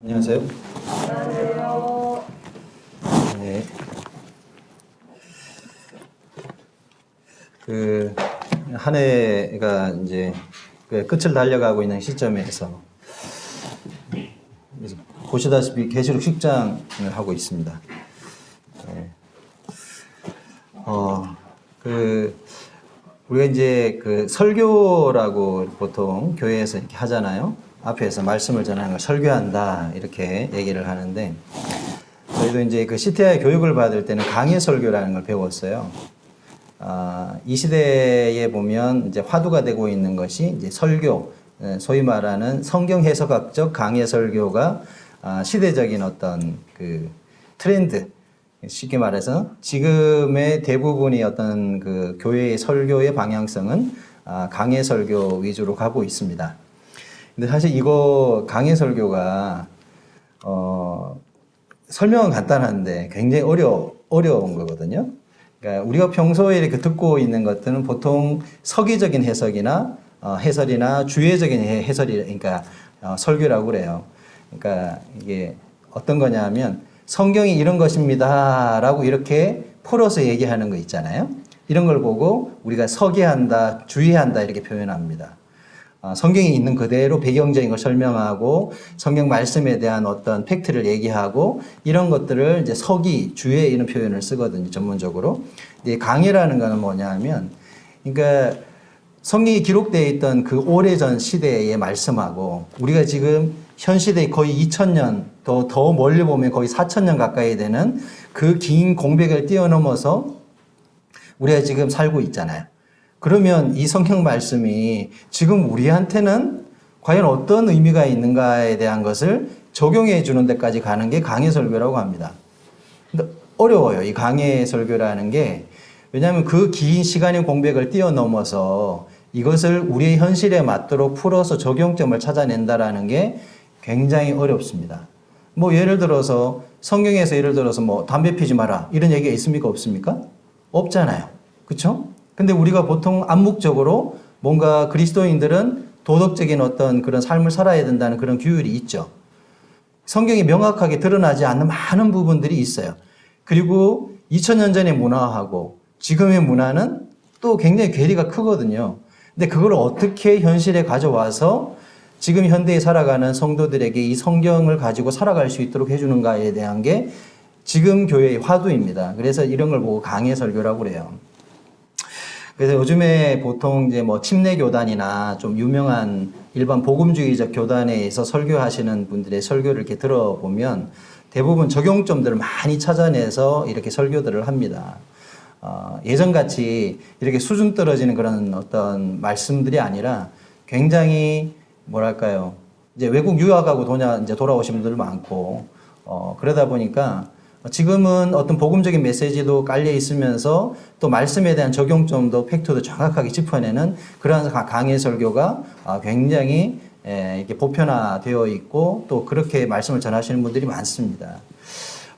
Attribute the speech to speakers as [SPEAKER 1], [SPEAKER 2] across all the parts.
[SPEAKER 1] 안녕하세요.
[SPEAKER 2] 안녕하세요.
[SPEAKER 1] 네. 한 해가 이제 끝을 달려가고 있는 시점에서 보시다시피 계시록 10장을 하고 있습니다. 네. 우리가 이제 설교라고 보통 교회에서 이렇게 하잖아요. 앞에서 말씀을 전하는 걸 설교한다 이렇게 얘기를 하는데, 저희도 이제 CTI 교육을 받을 때는 강해 설교라는 걸 배웠어요. 이 시대에 보면 이제 화두가 되고 있는 것이 이제 설교, 소위 말하는 성경 해석학적 강해 설교가 시대적인 어떤 트렌드, 쉽게 말해서 지금의 대부분의 어떤 교회의 설교의 방향성은 강해 설교 위주로 가고 있습니다. 근데 사실 이거 강해 설교가 설명은 간단한데 굉장히 어려운 거거든요. 그러니까 우리가 평소에 이렇게 듣고 있는 것들은 보통 서기적인 해석이나 해설이나 주의적인 해설이, 그러니까 설교라고 그래요. 그러니까 이게 어떤 거냐면 성경이 이런 것입니다라고 이렇게 풀어서 얘기하는 거 있잖아요. 이런 걸 보고 우리가 서기한다, 주의한다 이렇게 표현합니다. 성경에 있는 그대로 배경적인 걸 설명하고 성경 말씀에 대한 어떤 팩트를 얘기하고 이런 것들을 이제 서기, 주의 이런 표현을 쓰거든요, 전문적으로. 강해라는 거는 뭐냐면, 그러니까 성경이 기록되어 있던 그 오래전 시대의 말씀하고 우리가 지금 현 시대에 거의 2000년, 더 멀리 보면 거의 4000년 가까이 되는 그 긴 공백을 뛰어넘어서 우리가 지금 살고 있잖아요. 그러면 이 성경 말씀이 지금 우리한테는 과연 어떤 의미가 있는가에 대한 것을 적용해 주는 데까지 가는 게 강해 설교라고 합니다. 근데 어려워요, 이 강해 설교라는 게. 왜냐하면 그 긴 시간의 공백을 뛰어넘어서 이것을 우리의 현실에 맞도록 풀어서 적용점을 찾아낸다라는 게 굉장히 어렵습니다. 뭐 예를 들어서 성경에서 예를 들어서 뭐 담배 피지 마라 이런 얘기가 있습니까? 없습니까? 없잖아요. 그렇죠? 근데 우리가 보통 암묵적으로 뭔가 그리스도인들은 도덕적인 어떤 그런 삶을 살아야 된다는 그런 규율이 있죠. 성경이 명확하게 드러나지 않는 많은 부분들이 있어요. 그리고 2000년 전의 문화하고 지금의 문화는 또 굉장히 괴리가 크거든요. 근데 그걸 어떻게 현실에 가져와서 지금 현대에 살아가는 성도들에게 이 성경을 가지고 살아갈 수 있도록 해주는가에 대한 게 지금 교회의 화두입니다. 그래서 이런 걸 보고 강해 설교라고 그래요. 그래서 요즘에 보통 이제 뭐 침례 교단이나 좀 유명한 일반 복음주의적 교단에서 설교하시는 분들의 설교를 이렇게 들어보면 대부분 적용점들을 많이 찾아내서 이렇게 설교들을 합니다. 예전같이 이렇게 수준 떨어지는 그런 어떤 말씀들이 아니라 굉장히 뭐랄까요, 이제 외국 유학하고 이제 돌아오신 분들 많고, 그러다 보니까 지금은 어떤 복음적인 메시지도 깔려 있으면서 또 말씀에 대한 적용점도 팩트도 정확하게 짚어내는 그러한 강해 설교가 굉장히 이렇게 보편화되어 있고 또 그렇게 말씀을 전하시는 분들이 많습니다.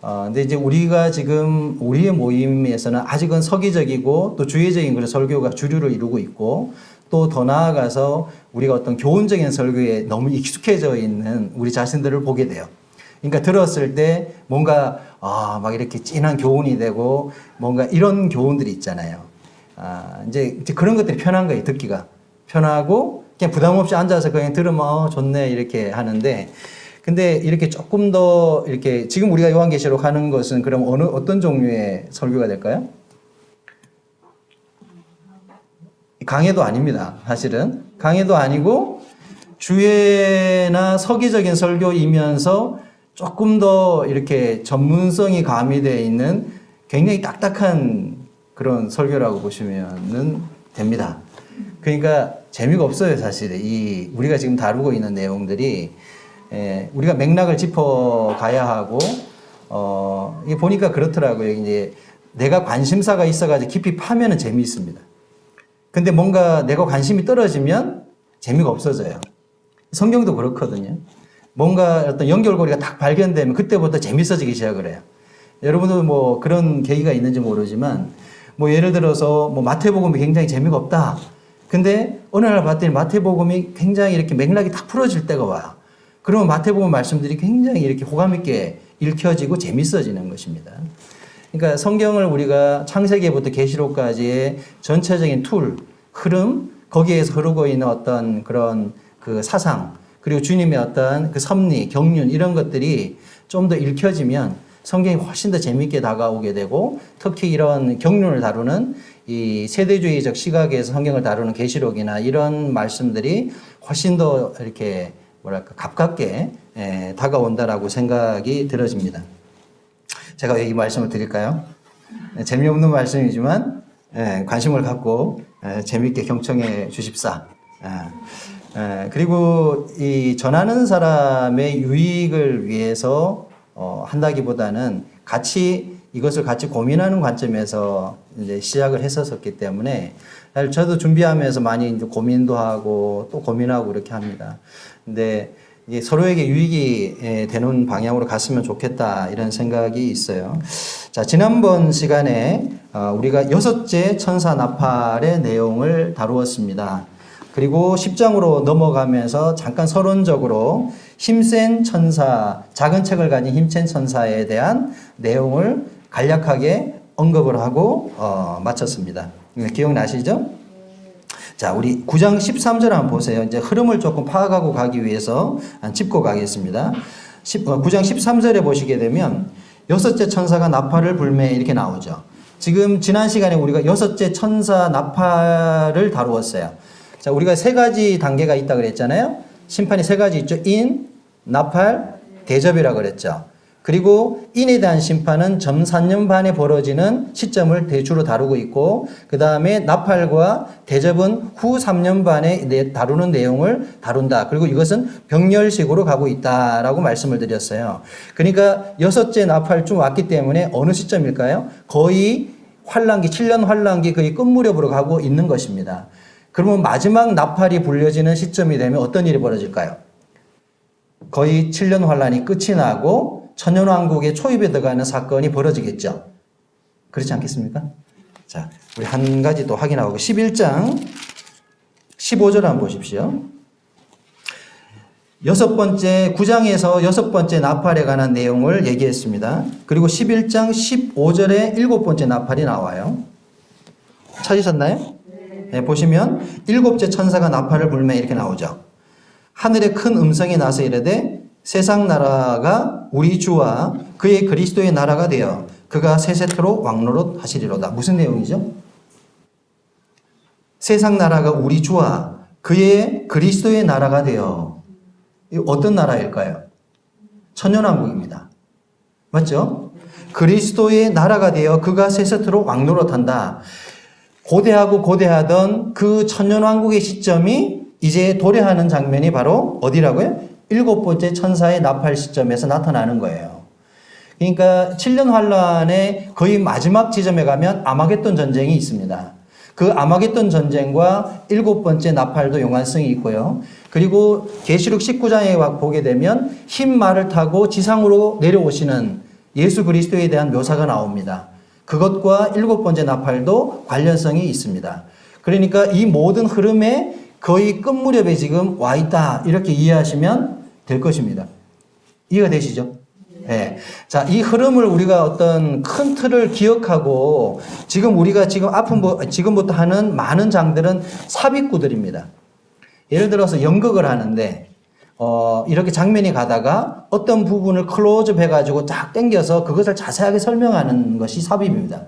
[SPEAKER 1] 근데 이제 우리가 지금 우리의 모임에서는 아직은 서기적이고 또 주의적인 그런 설교가 주류를 이루고 있고, 또 더 나아가서 우리가 어떤 교훈적인 설교에 너무 익숙해져 있는 우리 자신들을 보게 돼요. 그러니까 들었을 때 뭔가 막 이렇게 진한 교훈이 되고 뭔가 이런 교훈들이 있잖아요. 이제 그런 것들이 편한 거예요. 듣기가 편하고 그냥 부담 없이 앉아서 그냥 들으면 좋네 이렇게 하는데, 근데 이렇게 조금 더 이렇게 지금 우리가 요한계시록 하는 것은 그럼 어떤 종류의 설교가 될까요? 강해도 아닙니다. 사실은 강해도 아니고 주예나 서기적인 설교이면서 조금 더 이렇게 전문성이 가미되어 있는 굉장히 딱딱한 그런 설교라고 보시면 됩니다. 그러니까 재미가 없어요, 사실. 우리가 지금 다루고 있는 내용들이 우리가 맥락을 짚어가야 하고, 이게 보니까 그렇더라고요. 이제 내가 관심사가 있어가지고 깊이 파면은 재미있습니다. 근데 뭔가 내가 관심이 떨어지면 재미가 없어져요. 성경도 그렇거든요. 뭔가 어떤 연결고리가 딱 발견되면 그때부터 재밌어지기 시작을 해요. 여러분도 뭐 그런 계기가 있는지 모르지만, 뭐 예를 들어서 뭐 마태복음이 굉장히 재미가 없다. 근데 어느 날 봤더니 마태복음이 굉장히 이렇게 맥락이 딱 풀어질 때가 와요. 그러면 마태복음 말씀들이 굉장히 이렇게 호감 있게 읽혀지고 재밌어지는 것입니다. 그러니까 성경을 우리가 창세기부터 계시록까지의 전체적인 툴, 흐름, 거기에서 흐르고 있는 어떤 그런 그 사상, 그리고 주님의 어떤 그 섭리, 경륜 이런 것들이 좀 더 읽혀지면 성경이 훨씬 더 재미있게 다가오게 되고, 특히 이런 경륜을 다루는 이 세대주의적 시각에서 성경을 다루는 계시록이나 이런 말씀들이 훨씬 더 이렇게 뭐랄까 가깝게 다가온다라고 생각이 들어집니다. 제가 이 말씀을 드릴까요? 재미없는 말씀이지만 관심을 갖고 재미있게 경청해 주십사. 그리고 이 전하는 사람의 유익을 위해서 한다기보다는 이것을 같이 고민하는 관점에서 이제 시작을 했었기 때문에 저도 준비하면서 많이 이제 고민도 하고 또 고민하고 이렇게 합니다. 근데 이게 서로에게 유익이 되는 방향으로 갔으면 좋겠다 이런 생각이 있어요. 자, 지난번 시간에 우리가 6째 천사 나팔의 내용을 다루었습니다. 그리고 10장으로 넘어가면서 잠깐 서론적으로 힘센 천사, 작은 책을 가진 힘센 천사에 대한 내용을 간략하게 언급을 하고 마쳤습니다. 기억나시죠? 자, 우리 9장 13절 한번 보세요. 이제 흐름을 조금 파악하고 가기 위해서 짚고 가겠습니다. 9장 13절에 보시게 되면 6째 천사가 나팔을 불매 이렇게 나오죠. 지금 지난 시간에 우리가 6째 천사 나팔을 다루었어요. 자, 우리가 3가지 단계가 있다 그랬잖아요. 심판이 3가지 있죠. 인, 나팔, 대접이라고 그랬죠. 그리고 인에 대한 심판은 점 3년 반에 벌어지는 시점을 대주로 다루고 있고, 그 다음에 나팔과 대접은 후 3년 반에 다루는 내용을 다룬다. 그리고 이것은 병렬식으로 가고 있다라고 말씀을 드렸어요. 그러니까 6째 나팔쯤 왔기 때문에 어느 시점일까요? 거의 환란기, 7년 환란기 거의 끝 무렵으로 가고 있는 것입니다. 그러면 마지막 나팔이 불려지는 시점이 되면 어떤 일이 벌어질까요? 거의 7년 환란이 끝이 나고 천년왕국의 초입에 들어가는 사건이 벌어지겠죠. 그렇지 않겠습니까? 자, 우리 한 가지 또 확인하고 11장 15절 한번 보십시오. 9장에서 6번째 나팔에 관한 내용을 얘기했습니다. 그리고 11장 15절에 7번째 나팔이 나와요. 찾으셨나요? 네, 보시면 7째 천사가 나팔을 불매 이렇게 나오죠. 하늘에 큰 음성이 나서 이르되 세상 나라가 우리 주와 그의 그리스도의 나라가 되어 그가 세세토록 왕노릇 하시리로다. 무슨 내용이죠? 세상 나라가 우리 주와 그의 그리스도의 나라가 되어, 어떤 나라일까요? 천년왕국입니다. 맞죠? 그리스도의 나라가 되어 그가 세세토록 왕노릇한다. 고대하던 그 천년왕국의 시점이 이제 도래하는 장면이 바로 어디라고요? 7번째 천사의 나팔 시점에서 나타나는 거예요. 그러니까 7년 환란의 거의 마지막 지점에 가면 아마겟돈 전쟁이 있습니다. 그 아마겟돈 전쟁과 7번째 나팔도 연관성이 있고요. 그리고 계시록 19장에 보게 되면 흰 말을 타고 지상으로 내려오시는 예수 그리스도에 대한 묘사가 나옵니다. 그것과 7번째 나팔도 관련성이 있습니다. 그러니까 이 모든 흐름에 거의 끝 무렵에 지금 와 있다 이렇게 이해하시면 될 것입니다. 이해가 되시죠? 네. 자, 이 흐름을 우리가 어떤 큰 틀을 기억하고 지금부터 하는 많은 장들은 삽입구들입니다. 예를 들어서 연극을 하는데 이렇게 장면이 가다가 어떤 부분을 클로즈업 해가지고 딱 당겨서 그것을 자세하게 설명하는 것이 삽입입니다.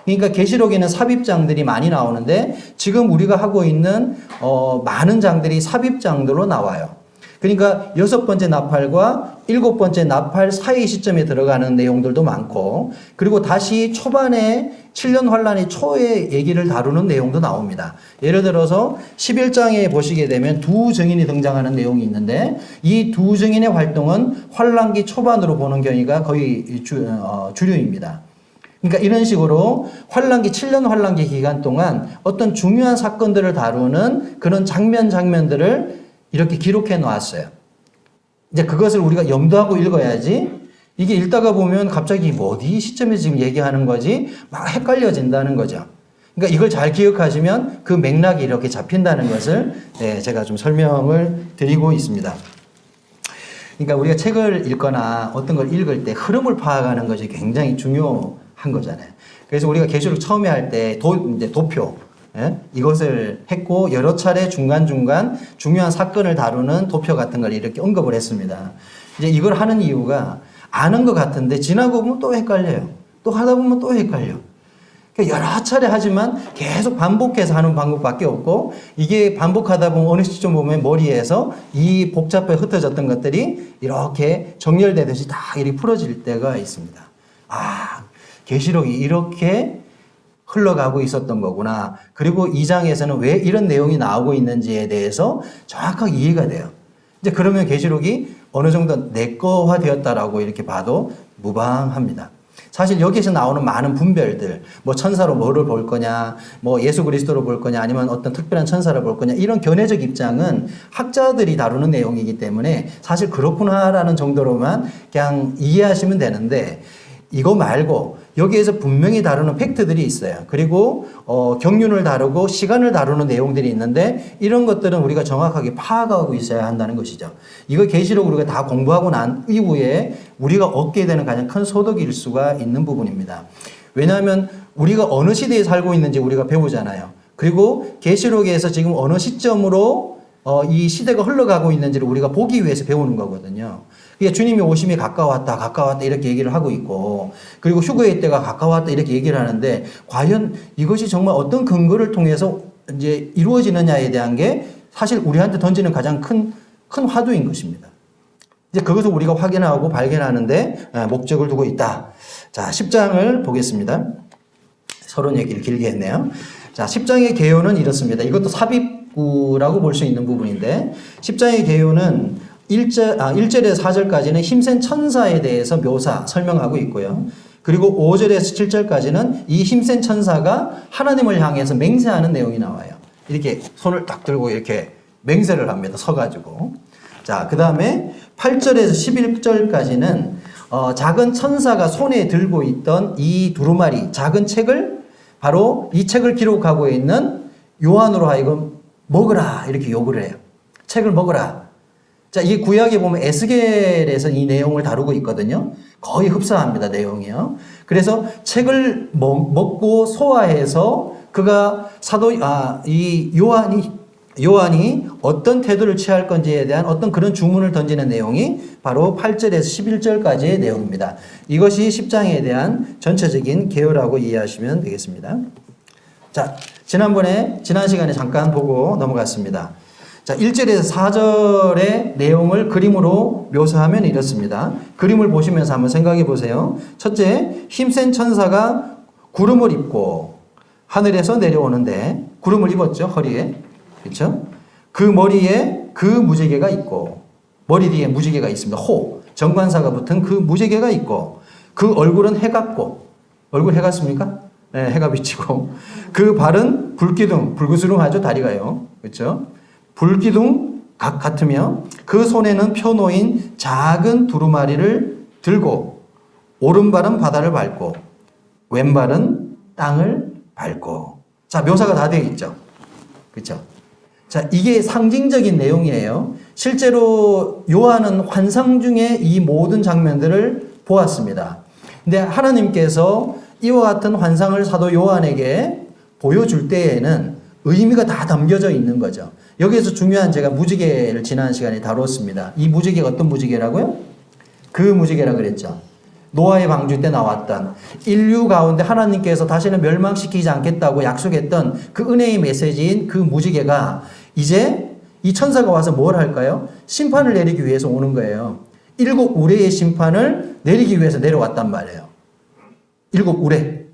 [SPEAKER 1] 그러니까 계시록에는 삽입장들이 많이 나오는데 지금 우리가 하고 있는 많은 장들이 삽입장들로 나와요. 그러니까 6번째 나팔과 7번째 나팔 사이 시점에 들어가는 내용들도 많고, 그리고 다시 초반에 7년 환란의 초의 얘기를 다루는 내용도 나옵니다. 예를 들어서 11장에 보시게 되면 두 증인이 등장하는 내용이 있는데 이 두 증인의 활동은 환란기 초반으로 보는 경우가 거의 주류입니다. 그러니까 이런 식으로 환란기 7년 환란기 기간 동안 어떤 중요한 사건들을 다루는 그런 장면들을 이렇게 기록해 놓았어요. 이제 그것을 우리가 염두하고 읽어야지, 이게 읽다가 보면 갑자기 뭐 어디 시점에 지금 얘기하는 거지 막 헷갈려진다는 거죠. 그러니까 이걸 잘 기억하시면 그 맥락이 이렇게 잡힌다는 것을 제가 좀 설명을 드리고 있습니다. 그러니까 우리가 책을 읽거나 어떤 걸 읽을 때 흐름을 파악하는 것이 굉장히 중요한 거잖아요. 그래서 우리가 계시록 처음에 할 때 이제 도표, 예? 이것을 했고 여러 차례 중간중간 중요한 사건을 다루는 도표 같은 걸 이렇게 언급을 했습니다. 이제 이걸 하는 이유가 아는 것 같은데 지나고 보면 또 헷갈려요. 또 하다 보면 또 헷갈려. 그러니까 여러 차례 하지만 계속 반복해서 하는 방법밖에 없고 이게 반복하다 보면 어느 시점 보면 머리에서 이 복잡하게 흩어졌던 것들이 이렇게 정렬되듯이 다 이렇게 풀어질 때가 있습니다. 아, 계시록이 이렇게 흘러가고 있었던 거구나. 그리고 이 장에서는 왜 이런 내용이 나오고 있는지에 대해서 정확하게 이해가 돼요. 이제 그러면 계시록이 어느 정도 내거화 되었다라고 이렇게 봐도 무방합니다. 사실 여기서 나오는 많은 분별들, 뭐 천사로 뭐를 볼 거냐, 뭐 예수 그리스도로 볼 거냐, 아니면 어떤 특별한 천사를 볼 거냐, 이런 견해적 입장은 학자들이 다루는 내용이기 때문에 사실 그렇구나라는 정도로만 그냥 이해하시면 되는데 이거 말고 여기에서 분명히 다루는 팩트들이 있어요. 그리고 경륜을 다루고 시간을 다루는 내용들이 있는데 이런 것들은 우리가 정확하게 파악하고 있어야 한다는 것이죠. 이거 계시록 우리가 다 공부하고 난 이후에 우리가 얻게 되는 가장 큰 소득일 수가 있는 부분입니다. 왜냐하면 우리가 어느 시대에 살고 있는지 우리가 배우잖아요. 그리고 계시록에서 지금 어느 시점으로 이 시대가 흘러가고 있는지를 우리가 보기 위해서 배우는 거거든요. 그게 주님이 오심이 가까웠다 이렇게 얘기를 하고 있고, 그리고 휴거의 때가 가까웠다 이렇게 얘기를 하는데, 과연 이것이 정말 어떤 근거를 통해서 이제 이루어지느냐에 대한 게 사실 우리한테 던지는 가장 큰 화두인 것입니다. 이제 그것을 우리가 확인하고 발견하는데 목적을 두고 있다. 자, 10장을 보겠습니다. 서론 얘기를 길게 했네요. 자, 10장의 개요는 이렇습니다. 이것도 삽입구라고 볼 수 있는 부분인데, 10장의 개요는 1절에서 4절까지는 힘센 천사에 대해서 설명하고 있고요. 그리고 5절에서 7절까지는 이 힘센 천사가 하나님을 향해서 맹세하는 내용이 나와요. 이렇게 손을 딱 들고 이렇게 맹세를 합니다. 서가지고. 자, 그 다음에 8절에서 11절까지는 작은 천사가 손에 들고 있던 이 두루마리, 작은 책을 바로 이 책을 기록하고 있는 요한으로 하여금 먹으라 이렇게 요구를 해요. 책을 먹으라. 자, 이 구약에 보면 에스겔에서 이 내용을 다루고 있거든요. 거의 흡사합니다, 내용이요. 그래서 책을 먹고 소화해서 그가 이 요한이 어떤 태도를 취할 건지에 대한 어떤 그런 주문을 던지는 내용이 바로 8절에서 11절까지의 내용입니다. 이것이 10장에 대한 전체적인 개요라고 이해하시면 되겠습니다. 자, 지난 시간에 잠깐 보고 넘어갔습니다. 자, 1절에서 4절의 내용을 그림으로 묘사하면 이렇습니다. 그림을 보시면서 한번 생각해 보세요. 첫째, 힘센 천사가 구름을 입고 하늘에서 내려오는데, 구름을 입었죠, 허리에. 그렇죠? 그 머리에 그 무지개가 있고, 머리 뒤에 무지개가 있습니다. 정관사가 붙은 그 무지개가 있고, 그 얼굴은 해 같고, 얼굴 해 같습니까? 네, 해가 비치고, 그 발은 불기둥, 불구스름하죠, 다리가요. 그렇죠? 불기둥 같으며 그 손에는 펴놓인 작은 두루마리를 들고 오른발은 바다를 밟고 왼발은 땅을 밟고. 자, 묘사가 다 되어 있죠. 그렇죠? 자, 이게 상징적인 내용이에요. 실제로 요한은 환상 중에 이 모든 장면들을 보았습니다. 근데 하나님께서 이와 같은 환상을 사도 요한에게 보여줄 때에는 의미가 다 담겨져 있는 거죠. 여기에서 중요한 제가 무지개를 지난 시간에 다뤘습니다. 이 무지개가 어떤 무지개라고요? 그 무지개라 그랬죠. 노아의 방주 때 나왔던 인류 가운데 하나님께서 다시는 멸망시키지 않겠다고 약속했던 그 은혜의 메시지인 그 무지개가 이제 이 천사가 와서 뭘 할까요? 심판을 내리기 위해서 오는 거예요. 7 우레의 심판을 내리기 위해서 내려왔단 말이에요. 7 우레.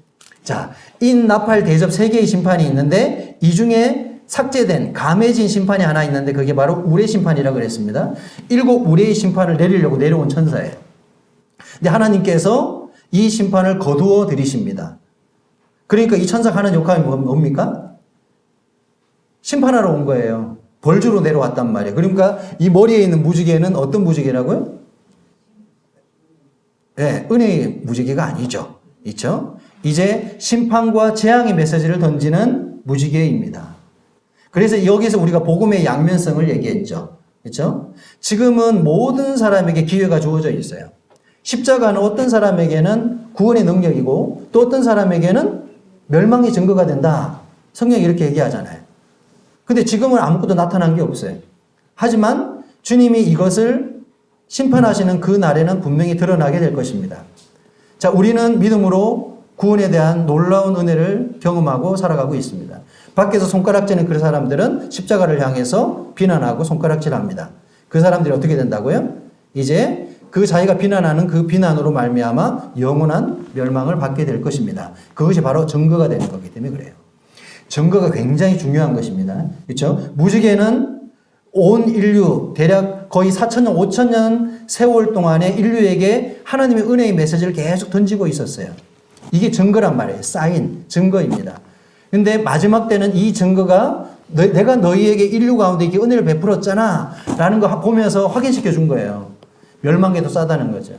[SPEAKER 1] 자, 인, 나팔, 대접 3개의 심판이 있는데 이 중에 삭제된 감해진 심판이 하나 있는데 그게 바로 우레 심판이라고 그랬습니다. 7 우레의 심판을 내리려고 내려온 천사예요. 근데 하나님께서 이 심판을 거두어 들이십니다. 그러니까 이 천사가 하는 역할이 뭡니까? 심판하러 온 거예요. 벌주로 내려왔단 말이에요. 그러니까 이 머리에 있는 무지개는 어떤 무지개라고요? 네, 은혜의 무지개가 아니죠. 있죠? 이제 심판과 재앙의 메시지를 던지는 무지개입니다. 그래서 여기서 우리가 복음의 양면성을 얘기했죠. 그렇죠? 지금은 모든 사람에게 기회가 주어져 있어요. 십자가는 어떤 사람에게는 구원의 능력이고 또 어떤 사람에게는 멸망의 증거가 된다. 성경이 이렇게 얘기하잖아요. 근데 지금은 아무것도 나타난 게 없어요. 하지만 주님이 이것을 심판하시는 그 날에는 분명히 드러나게 될 것입니다. 자, 우리는 믿음으로 구원에 대한 놀라운 은혜를 경험하고 살아가고 있습니다. 밖에서 손가락질하는 그 사람들은 십자가를 향해서 비난하고 손가락질합니다. 그 사람들이 어떻게 된다고요? 이제 그 자기가 비난하는 그 비난으로 말미암아 영원한 멸망을 받게 될 것입니다. 그것이 바로 증거가 되는 거기 때문에 그래요. 증거가 굉장히 중요한 것입니다. 그렇죠? 무지개는 온 인류 대략 거의 4,000년, 5,000년 세월 동안에 인류에게 하나님의 은혜의 메시지를 계속 던지고 있었어요. 이게 증거란 말이에요. 사인, 증거입니다. 근데 마지막 때는 이 증거가 내가 너희에게 인류 가운데 이렇게 은혜를 베풀었잖아 라는 거 보면서 확인시켜 준 거예요. 멸망에도 싸다는 거죠.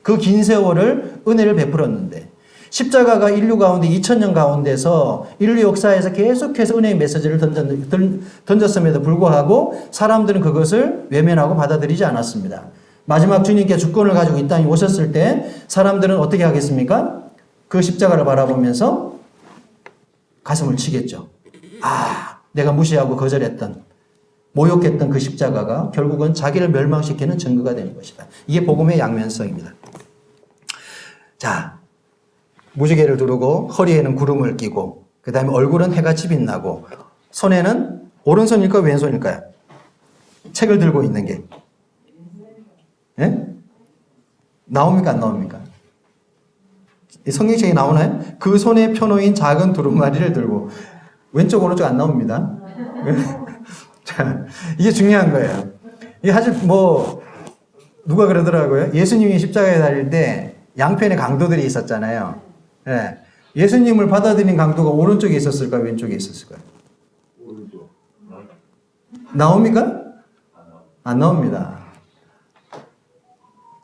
[SPEAKER 1] 그 긴 세월을 은혜를 베풀었는데 십자가가 인류 가운데 2000년 가운데서 인류 역사에서 계속해서 은혜의 메시지를 던졌음에도 불구하고 사람들은 그것을 외면하고 받아들이지 않았습니다. 마지막 주님께 주권을 가지고 이 땅에 오셨을 때 사람들은 어떻게 하겠습니까? 그 십자가를 바라보면서 가슴을 치겠죠. 아, 내가 무시하고 거절했던 모욕했던 그 십자가가 결국은 자기를 멸망시키는 증거가 되는 것이다. 이게 복음의 양면성입니다. 자, 무지개를 두르고 허리에는 구름을 끼고 그 다음에 얼굴은 해같이 빛나고 손에는 오른손일까요? 왼손일까요? 책을 들고 있는 게 예? 나옵니까? 안 나옵니까? 성경책에 나오나요? 그 손에 펴놓인 작은 두루마리를 들고 왼쪽 오른쪽 안 나옵니다. 자, 이게 중요한 거예요. 이게 사실 누가 그러더라고요. 예수님이 십자가에 달릴 때 양편에 강도들이 있었잖아요. 예. 예수님을 받아들인 강도가 오른쪽에 있었을까요? 왼쪽에 있었을까요? 오른쪽. 나옵니까? 안 나옵니다.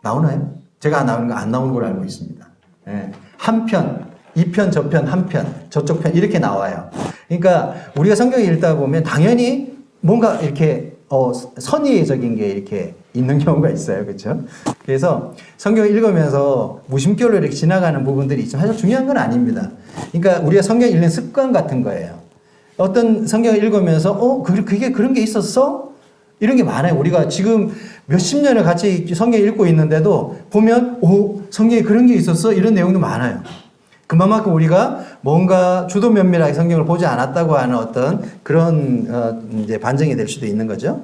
[SPEAKER 1] 나오나요? 제가 안 나오는 걸 알고 있습니다. 예. 한 편, 이 편, 저 편, 한 편, 저쪽 편 이렇게 나와요. 그러니까 우리가 성경을 읽다 보면 당연히 뭔가 이렇게 선의적인 게 이렇게 있는 경우가 있어요. 그렇죠? 그래서 성경을 읽으면서 무심결로 이렇게 지나가는 부분들이 있지만 사실 중요한 건 아닙니다. 그러니까 우리가 성경 읽는 습관 같은 거예요. 어떤 성경을 읽으면서 그게 그런 게 있었어? 이런 게 많아요. 우리가 지금 몇십 년을 같이 성경 읽고 있는데도 보면 성경에 그런 게 있었어? 이런 내용도 많아요. 그만큼 우리가 뭔가 주도 면밀하게 성경을 보지 않았다고 하는 어떤 그런 이제 반증이 될 수도 있는 거죠.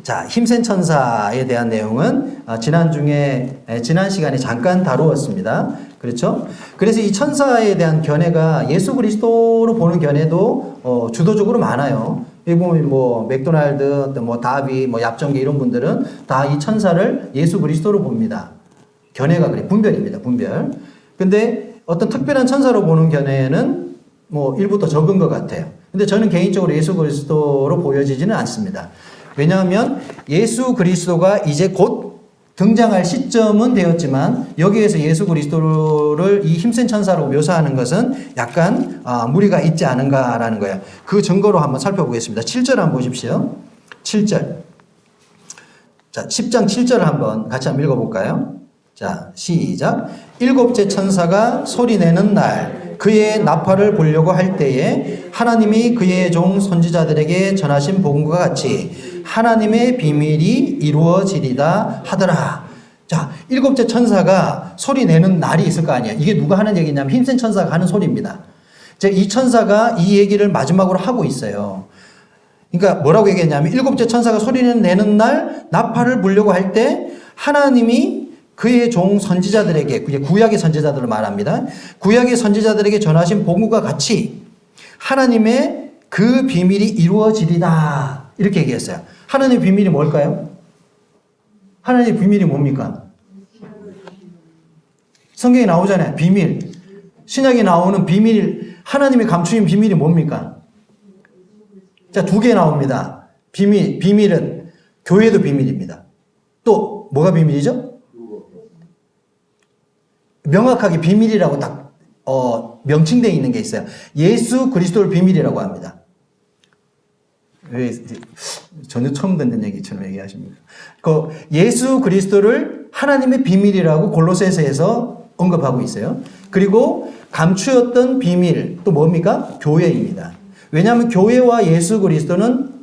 [SPEAKER 1] 자, 힘센 천사에 대한 내용은 지난 시간에 잠깐 다루었습니다. 그렇죠? 그래서 이 천사에 대한 견해가 예수 그리스도로 보는 견해도 주도적으로 많아요. 여기 보면 맥도날드, 다비, 얍정계 이런 분들은 다 이 천사를 예수 그리스도로 봅니다. 견해가 그래. 분별입니다. 분별. 근데 어떤 특별한 천사로 보는 견해는 일부 더 적은 것 같아요. 근데 저는 개인적으로 예수 그리스도로 보여지지는 않습니다. 왜냐하면 예수 그리스도가 이제 곧 등장할 시점은 되었지만 여기에서 예수 그리스도를 이 힘센 천사로 묘사하는 것은 약간 무리가 있지 않은가라는 거예요. 그 증거로 한번 살펴보겠습니다. 7절 한번 보십시오. 7절. 자, 10장 7절을 한번 같이 한번 읽어볼까요? 자, 시작. 일곱째 천사가 소리내는 날 그의 나팔을 불려고 할 때에 하나님이 그의 종 선지자들에게 전하신 복음과 같이 하나님의 비밀이 이루어지리다 하더라. 자, 일곱째 천사가 소리내는 날이 있을 거 아니에요. 이게 누가 하는 얘기냐면 힘센 천사가 하는 소리입니다. 이 천사가 이 얘기를 마지막으로 하고 있어요. 그러니까 뭐라고 얘기했냐면 일곱째 천사가 소리내는 날 나팔을 불려고 할 때 하나님이 그의 종 선지자들에게, 구약의 선지자들을 말합니다. 구약의 선지자들에게 전하신 복음과 같이 하나님의 그 비밀이 이루어지리다. 이렇게 얘기했어요. 하나님의 비밀이 뭘까요? 하나님의 비밀이 뭡니까? 성경에 나오잖아요. 비밀. 신약에 나오는 비밀, 하나님의 감추인 비밀이 뭡니까? 자, 2개 나옵니다. 비밀은 교회도 비밀입니다. 또 뭐가 비밀이죠? 명확하게 비밀이라고 딱 명칭되어 있는 게 있어요. 예수 그리스도를 비밀이라고 합니다. 왜 전혀 처음 듣는 얘기처럼 얘기하십니까? 그 예수 그리스도를 하나님의 비밀이라고 골로새서에서 언급하고 있어요. 그리고 감추었던 비밀 또 뭡니까? 교회입니다. 왜냐하면 교회와 예수 그리스도는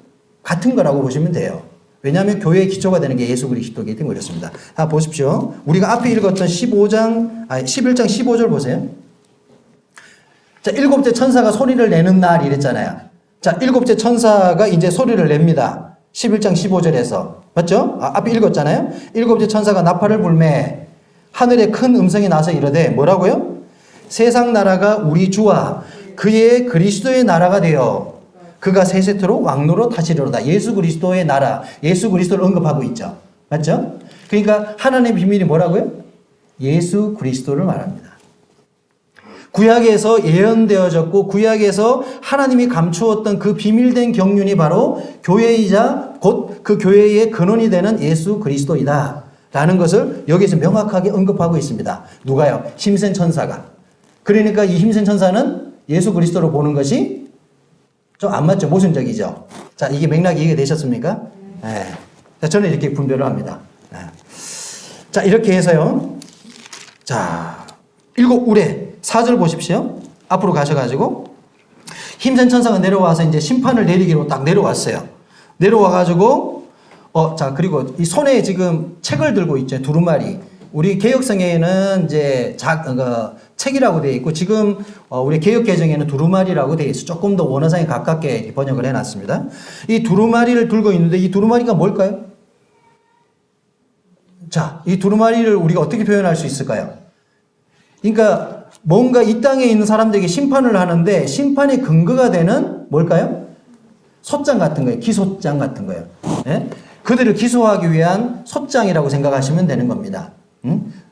[SPEAKER 1] 같은 거라고 보시면 돼요. 왜냐하면 교회의 기초가 되는 게 예수 그리스도이기 때문에 그렇습니다. 자, 보십시오. 우리가 앞에 읽었던 11장 15절 보세요. 자, 일곱째 천사가 소리를 내는 날 이랬잖아요. 자, 일곱째 천사가 이제 소리를 냅니다. 11장 15절에서. 맞죠? 앞에 읽었잖아요. 일곱째 천사가 나팔을 불매 하늘에 큰 음성이 나서 이르되 뭐라고요? 세상 나라가 우리 주와 그의 그리스도의 나라가 되어 그가 세세토록 왕노로 다스리로다. 예수 그리스도의 나라, 예수 그리스도를 언급하고 있죠. 맞죠? 그러니까 하나님의 비밀이 뭐라고요? 예수 그리스도를 말합니다. 구약에서 예언되어졌고 구약에서 하나님이 감추었던 그 비밀된 경륜이 바로 교회이자 곧 그 교회의 근원이 되는 예수 그리스도이다 라는 것을 여기서 명확하게 언급하고 있습니다. 누가요? 힘센 천사가. 그러니까 이 힘센 천사는 예수 그리스도로 보는 것이 좀 안 맞죠? 모순적이죠? 자, 이게 맥락이 이해되셨습니까? 네. 자, 저는 이렇게 분별을 합니다. 네. 자, 이렇게 해서요. 자, 일곱 우레 4절 보십시오. 앞으로 가셔가지고 힘센 천사가 내려와서 이제 심판을 내리기로 딱 내려왔어요. 내려와가지고 자, 그리고 이 손에 지금 책을 들고 있죠. 두루마리. 우리 개혁성에는 이제 책이라고 되어 있고 지금 우리 개혁개정에는 두루마리라고 되어 있어. 조금 더 원어상에 가깝게 번역을 해놨습니다. 이 두루마리를 들고 있는데 이 두루마리가 뭘까요? 자, 이 두루마리를 우리가 어떻게 표현할 수 있을까요? 그러니까 뭔가 이 땅에 있는 사람들에게 심판을 하는데 심판의 근거가 되는 뭘까요? 소장 같은 거예요. 기소장 같은 거예요. 예? 그들을 기소하기 위한 소장이라고 생각하시면 되는 겁니다.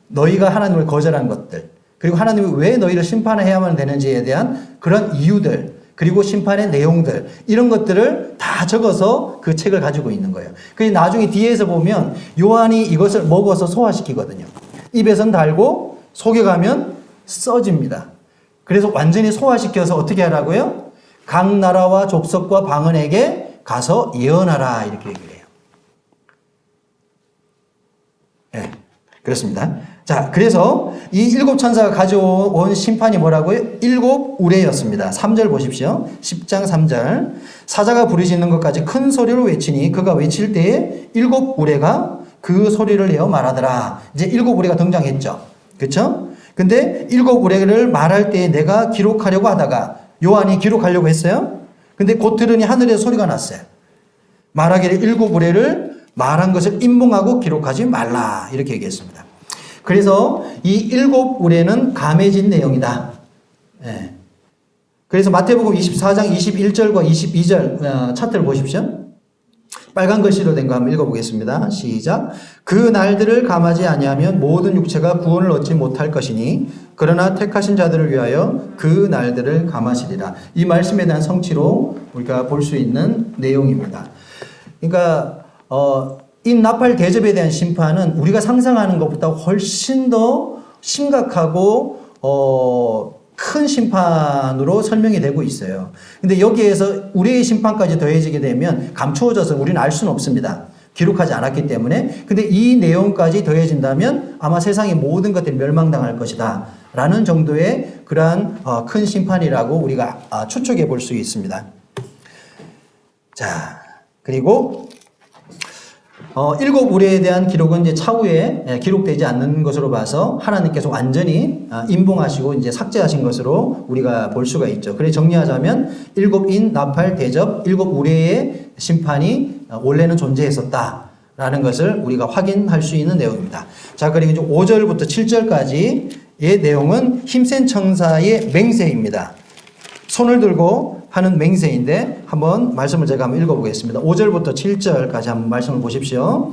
[SPEAKER 1] 너희가 하나님을 거절한 것들, 그리고 하나님이 왜 너희를 심판해야만 되는지에 대한 그런 이유들, 그리고 심판의 내용들, 이런 것들을 다 적어서 그 책을 가지고 있는 거예요. 그래서 나중에 뒤에서 보면 요한이 이것을 먹어서 소화시키거든요. 입에선 달고 속에 가면 써집니다. 그래서 완전히 소화시켜서 어떻게 하라고요? 각 나라와 족속과 방언에게 가서 예언하라 이렇게 얘기를 해요. 네, 그렇습니다. 자, 그래서 이 일곱 천사가 가져온 심판이 뭐라고요? 일곱 우레였습니다. 3절 보십시오. 10장 3절. 사자가 부르짖는 것까지 큰 소리로 외치니 그가 외칠 때에 일곱 우레가 그 소리를 내어 말하더라. 이제 일곱 우레가 등장했죠. 그렇죠? 근데 일곱 우레를 말할 때에 내가 기록하려고 하다가 요한이 기록하려고 했어요. 근데 곧 들으니 하늘에서 소리가 났어요. 말하기를 일곱 우레를 말한 것을 인봉하고 기록하지 말라 이렇게 얘기했습니다. 그래서 이 일곱 우레는 감해진 내용이다. 예. 그래서 마태복음 24장 21절과 22절 차트를 보십시오. 빨간 글씨로 된 거 한번 읽어보겠습니다. 시작. 그 날들을 감하지 아니하면 모든 육체가 구원을 얻지 못할 것이니 그러나 택하신 자들을 위하여 그 날들을 감하시리라. 이 말씀에 대한 성취로 우리가 볼 수 있는 내용입니다. 그러니까 이 나팔 대접에 대한 심판은 우리가 상상하는 것보다 훨씬 더 심각하고 큰 심판으로 설명이 되고 있어요. 근데 여기에서 우리의 심판까지 더해지게 되면 감추어져서 우리는 알 수는 없습니다. 기록하지 않았기 때문에. 근데 이 내용까지 더해진다면 아마 세상의 모든 것들이 멸망당할 것이다 라는 정도의 그러한 큰 심판이라고 우리가 추측해 볼 수 있습니다. 자, 그리고 일곱 우레에 대한 기록은 이제 차후에 기록되지 않는 것으로 봐서 하나님께서 완전히 인봉하시고 이제 삭제하신 것으로 우리가 볼 수가 있죠. 그래서 정리하자면 일곱인 나팔 대접, 일곱 우레의 심판이 원래는 존재했었다라는 것을 우리가 확인할 수 있는 내용입니다. 자, 그리고 이제 5절부터 7절까지의 내용은 힘센 천사의 맹세입니다. 손을 들고 하는 맹세인데 한번 말씀을 제가 한번 읽어보겠습니다. 5절부터 7절까지 한번 말씀을 보십시오.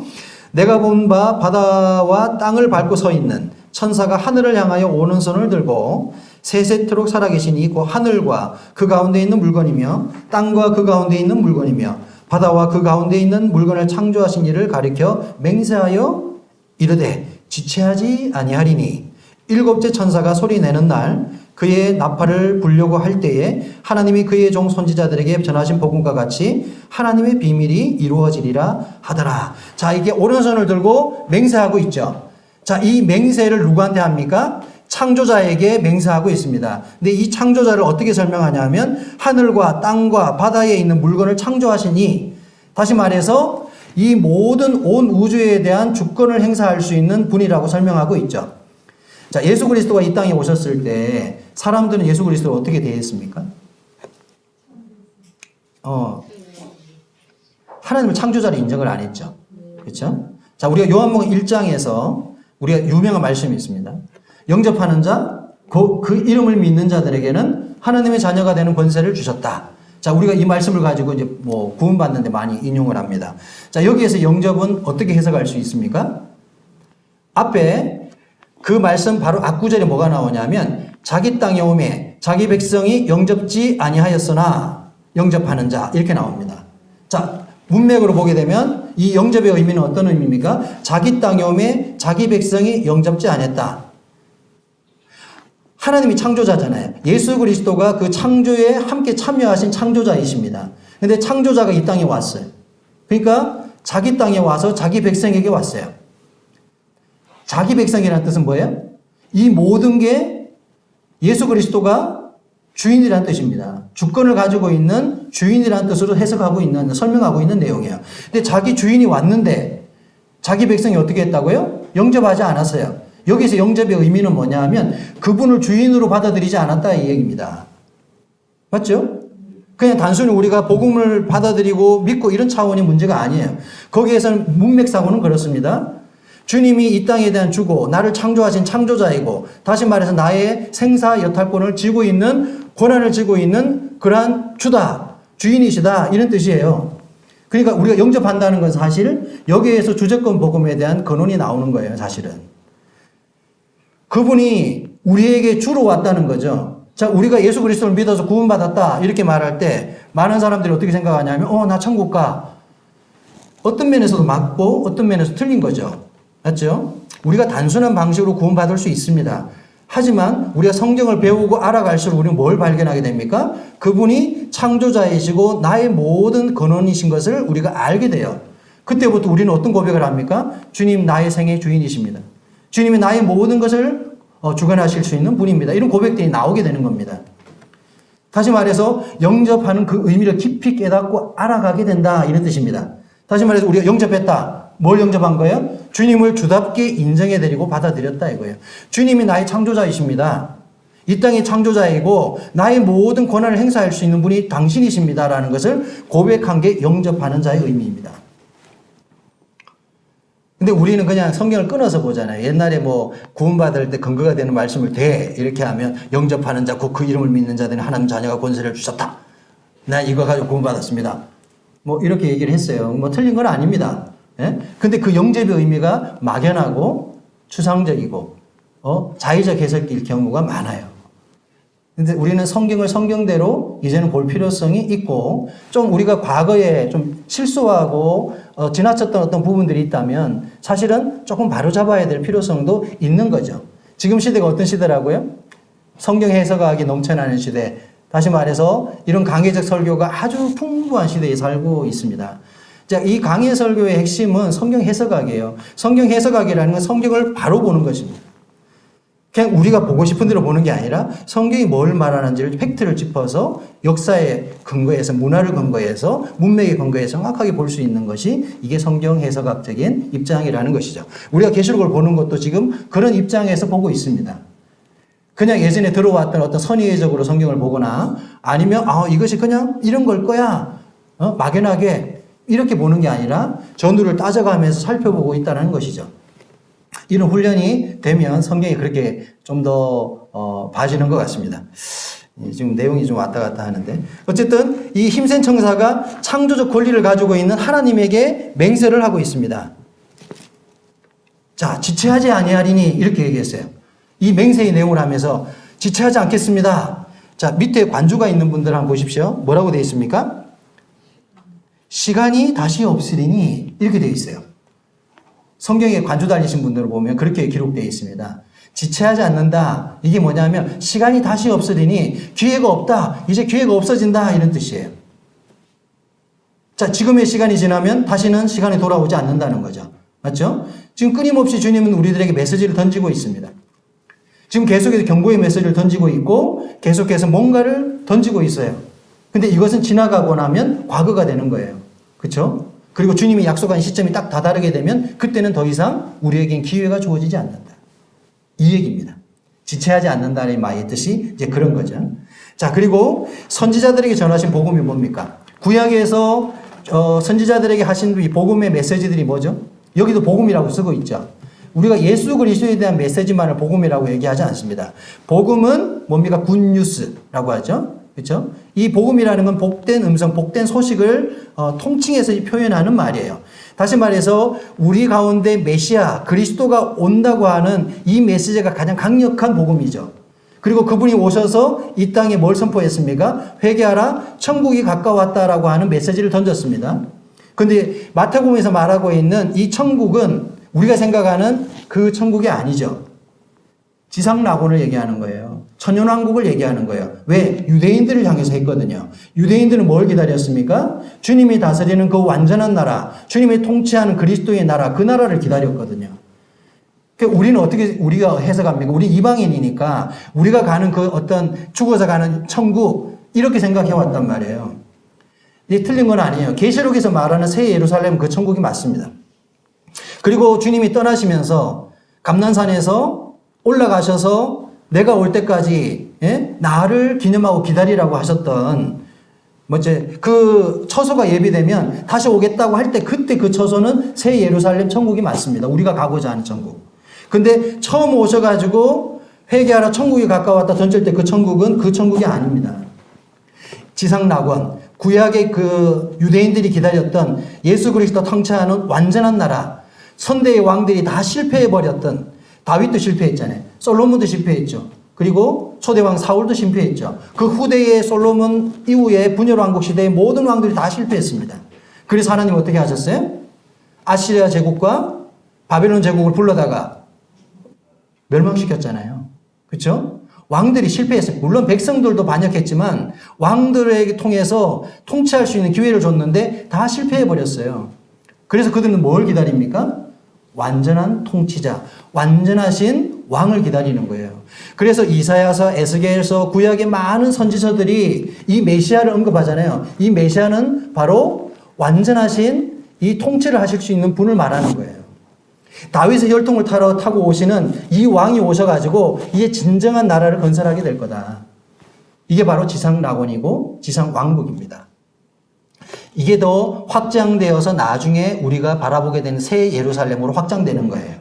[SPEAKER 1] 내가 본 바 바다와 땅을 밟고 서 있는 천사가 하늘을 향하여 오른손을 들고 세세토록 살아계시니 곧 하늘과 그 가운데 있는 물건이며 땅과 그 가운데 있는 물건이며 바다와 그 가운데 있는 물건을 창조하신 이를 가리켜 맹세하여 이르되 지체하지 아니하리니 일곱째 천사가 소리 내는 날 그의 나팔을 불려고 할 때에 하나님이 그의 종 선지자들에게 전하신 복음과 같이 하나님의 비밀이 이루어지리라 하더라. 자, 이게 오른손을 들고 맹세하고 있죠. 자, 이 맹세를 누구한테 합니까? 창조자에게 맹세하고 있습니다. 근데 이 창조자를 어떻게 설명하냐면 하늘과 땅과 바다에 있는 물건을 창조하시니, 다시 말해서 이 모든 온 우주에 대한 주권을 행사할 수 있는 분이라고 설명하고 있죠. 자, 예수 그리스도가 이 땅에 오셨을 때 사람들은 예수 그리스도를 어떻게 대했습니까? 하나님을 창조자로 인정을 안 했죠. 그렇죠? 자, 우리가 요한복음 1장에서 우리가 유명한 말씀이 있습니다. 영접하는 자, 그 이름을 믿는 자들에게는 하나님의 자녀가 되는 권세를 주셨다. 자, 우리가 이 말씀을 가지고 이제 뭐 구원받는데 많이 인용을 합니다. 자, 여기에서 영접은 어떻게 해석할 수 있습니까? 앞에 그 말씀 바로 앞구절에 뭐가 나오냐면 자기 땅에 오매 자기 백성이 영접지 아니하였으나 영접하는 자, 이렇게 나옵니다. 자, 문맥으로 보게 되면 이 영접의 의미는 어떤 의미입니까? 자기 땅에 오매 자기 백성이 영접지 않았다. 하나님이 창조자잖아요. 예수 그리스도가 그 창조에 함께 참여하신 창조자이십니다. 근데 창조자가 이 땅에 왔어요. 그러니까 자기 땅에 와서 자기 백성에게 왔어요. 자기 백성이라는 뜻은 뭐예요? 이 모든 게 예수 그리스도가 주인이라는 뜻입니다. 주권을 가지고 있는 주인이라는 뜻으로 해석하고 있는, 설명하고 있는 내용이에요. 근데 자기 주인이 왔는데 자기 백성이 어떻게 했다고요? 영접하지 않았어요. 여기서 영접의 의미는 뭐냐 하면 그분을 주인으로 받아들이지 않았다 이 얘기입니다. 맞죠? 그냥 단순히 우리가 복음을 받아들이고 믿고 이런 차원의 문제가 아니에요. 거기에서는 문맥상으로는 그렇습니다. 주님이 이 땅에 대한 주고 나를 창조하신 창조자이고 다시 말해서 나의 생사 여탈권을 쥐고 있는, 권한을 쥐고 있는 그러한 주다, 주인이시다, 이런 뜻이에요. 그러니까 우리가 영접한다는 건 사실 여기에서 주제권 복음에 대한 근원이 나오는 거예요. 사실은 그분이 우리에게 주로 왔다는 거죠. 자, 우리가 예수 그리스도를 믿어서 구원받았다 이렇게 말할 때 많은 사람들이 어떻게 생각하냐면 나 천국 가. 어떤 면에서도 맞고 어떤 면에서 틀린 거죠. 맞죠? 우리가 단순한 방식으로 구원받을 수 있습니다. 하지만 우리가 성경을 배우고 알아갈수록 우리는 뭘 발견하게 됩니까? 그분이 창조자이시고 나의 모든 근원이신 것을 우리가 알게 돼요. 그때부터 우리는 어떤 고백을 합니까? 주님 나의 생의 주인이십니다. 주님이 나의 모든 것을 주관하실 수 있는 분입니다. 이런 고백들이 나오게 되는 겁니다. 다시 말해서 영접하는 그 의미를 깊이 깨닫고 알아가게 된다 이런 뜻입니다. 다시 말해서 우리가 영접했다. 뭘 영접한 거예요? 주님을 주답게 인정해드리고 받아들였다 이거예요. 주님이 나의 창조자이십니다. 이 땅의 창조자이고 나의 모든 권한을 행사할 수 있는 분이 당신이십니다라는 것을 고백한 게 영접하는 자의 의미입니다. 근데 우리는 그냥 성경을 끊어서 보잖아요. 옛날에 뭐 구원받을 때 근거가 되는 말씀을 이렇게 하면 영접하는 자, 곧 그 이름을 믿는 자들은 하나님 자녀가 권세를 주셨다. 나 이거 가지고 구원받았습니다. 뭐 이렇게 얘기를 했어요. 뭐 틀린 건 아닙니다. 예? 근데 그 영접의 의미가 막연하고 추상적이고 자의적 해석일 경우가 많아요. 근데 우리는 성경을 성경대로 이제는 볼 필요성이 있고 좀 우리가 과거에 좀 실수하고 지나쳤던 어떤 부분들이 있다면 사실은 조금 바로잡아야 될 필요성도 있는 거죠. 지금 시대가 어떤 시대라고요? 성경 해석학이 넘쳐나는 시대. 다시 말해서 이런 강해적 설교가 아주 풍부한 시대에 살고 있습니다. 자, 이 강해 설교의 핵심은 성경 해석학이에요. 성경 해석학이라는 건 성경을 바로 보는 것입니다. 그냥 우리가 보고 싶은 대로 보는 게 아니라 성경이 뭘 말하는지를 팩트를 짚어서 역사에 근거해서 문화를 근거해서 문맥에 근거해서 정확하게 볼 수 있는 것이 이게 성경 해석학적인 입장이라는 것이죠. 우리가 계시록을 보는 것도 지금 그런 입장에서 보고 있습니다. 그냥 예전에 들어왔던 어떤 선의적으로 성경을 보거나 아니면 이것이 그냥 이런 걸 거야 막연하게 이렇게 보는 게 아니라 전후를 따져가면서 살펴보고 있다는 것이죠. 이런 훈련이 되면 성경이 그렇게 좀 더 봐지는 것 같습니다. 지금 내용이 좀 왔다 갔다 하는데 어쨌든 이 힘센 천사가 창조적 권리를 가지고 있는 하나님에게 맹세를 하고 있습니다. 자, 지체하지 아니하리니 이렇게 얘기했어요. 이 맹세의 내용을 하면서 지체하지 않겠습니다. 자, 밑에 관주가 있는 분들 한번 보십시오. 뭐라고 되어 있습니까? 시간이 다시 없으리니 이렇게 되어 있어요. 성경에 관주 달리신 분들을 보면 그렇게 기록되어 있습니다. 지체하지 않는다. 이게 뭐냐면 시간이 다시 없으리니 기회가 없다. 이제 기회가 없어진다. 이런 뜻이에요. 자, 지금의 시간이 지나면 다시는 시간이 돌아오지 않는다는 거죠. 맞죠? 지금 끊임없이 주님은 우리들에게 메시지를 던지고 있습니다. 지금 계속해서 경고의 메시지를 던지고 있고 계속해서 뭔가를 던지고 있어요. 근데 이것은 지나가고 나면 과거가 되는 거예요. 그렇죠? 그리고 주님이 약속한 시점이 딱 다다르게 되면 그때는 더 이상 우리에겐 기회가 주어지지 않는다. 이 얘기입니다. 지체하지 않는다는 말의 뜻이 이제 그런 거죠. 자, 그리고 선지자들에게 전하신 복음이 뭡니까? 구약에서 선지자들에게 하신 이 복음의 메시지들이 뭐죠? 여기도 복음이라고 쓰고 있죠. 우리가 예수 그리스도에 대한 메시지만을 복음이라고 얘기하지 않습니다. 복음은 뭡니까? 굿뉴스라고 하죠. 그렇죠? 이 복음이라는 건 복된 음성, 복된 소식을 통칭해서 표현하는 말이에요. 다시 말해서 우리 가운데 메시아, 그리스도가 온다고 하는 이 메시지가 가장 강력한 복음이죠. 그리고 그분이 오셔서 이 땅에 뭘 선포했습니까? 회개하라, 천국이 가까웠다라고 하는 메시지를 던졌습니다. 그런데 마태복음에서 말하고 있는 이 천국은 우리가 생각하는 그 천국이 아니죠. 지상낙원을 얘기하는 거예요. 천년왕국을 얘기하는 거예요. 왜? 유대인들을 향해서 했거든요. 유대인들은 뭘 기다렸습니까? 주님이 다스리는 그 완전한 나라, 주님이 통치하는 그리스도의 나라, 그 나라를 기다렸거든요. 우리는 어떻게 우리가 해석합니까? 우리 이방인이니까 우리가 가는 그 어떤 죽어서 가는 천국 이렇게 생각해 왔단 말이에요. 이게 틀린 건 아니에요. 계시록에서 말하는 새 예루살렘 그 천국이 맞습니다. 그리고 주님이 떠나시면서 감난산에서 올라가셔서 내가 올 때까지 나를 기념하고 기다리라고 하셨던 그 처소가 예비되면 다시 오겠다고 할 때 그때 그 처소는 새 예루살렘 천국이 맞습니다. 우리가 가고자 하는 천국. 근데 처음 오셔가지고 회개하라 천국이 가까웠다 던질 때 그 천국은 그 천국이 아닙니다. 지상낙원, 구약의 그 유대인들이 기다렸던 예수 그리스도 통치하는 완전한 나라, 선대의 왕들이 다 실패해버렸던 다윗도 실패했잖아요. 솔로몬도 실패했죠. 그리고 초대왕 사울도 실패했죠. 그 후대의 솔로몬 이후에 분열왕국 시대의 모든 왕들이 다 실패했습니다. 그래서 하나님 어떻게 하셨어요? 아시리아 제국과 바벨론 제국을 불러다가 멸망시켰잖아요. 그렇죠? 왕들이 실패했어요. 물론 백성들도 반역했지만 왕들에게 통해서 통치할 수 있는 기회를 줬는데 다 실패해버렸어요. 그래서 그들은 뭘 기다립니까? 완전한 통치자, 완전하신 왕을 기다리는 거예요. 그래서 이사야서, 에스겔서, 구약의 많은 선지서들이 이 메시아를 언급하잖아요. 이 메시아는 바로 완전하신 이 통치를 하실 수 있는 분을 말하는 거예요. 다윗의 혈통을 타고 오시는 이 왕이 오셔가지고 이제 진정한 나라를 건설하게 될 거다. 이게 바로 지상낙원이고 지상왕국입니다. 이게 더 확장되어서 나중에 우리가 바라보게 되는 새 예루살렘으로 확장되는 거예요.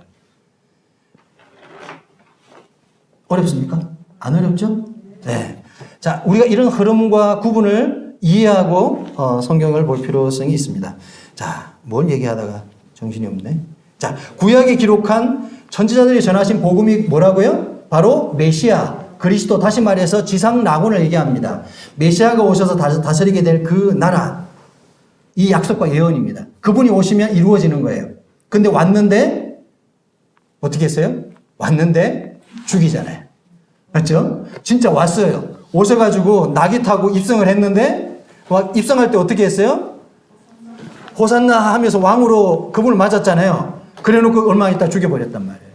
[SPEAKER 1] 어렵습니까? 안 어렵죠? 네. 자, 우리가 이런 흐름과 구분을 이해하고 성경을 볼 필요성이 있습니다. 자, 뭘 얘기하다가 정신이 없네. 자, 구약에 기록한 선지자들이 전하신 복음이 뭐라고요? 바로 메시아, 그리스도, 다시 말해서 지상낙원을 얘기합니다. 메시아가 오셔서 다스리게 될 그 나라, 이 약속과 예언입니다. 그분이 오시면 이루어지는 거예요. 근데 왔는데 어떻게 했어요? 왔는데 죽이잖아요. 맞죠? 진짜 왔어요. 오셔가지고 낙이 타고 입성을 했는데 입성할 때 어떻게 했어요? 호산나 하면서 왕으로 그분을 맞았잖아요. 그래놓고 얼마 있다 죽여버렸단 말이에요.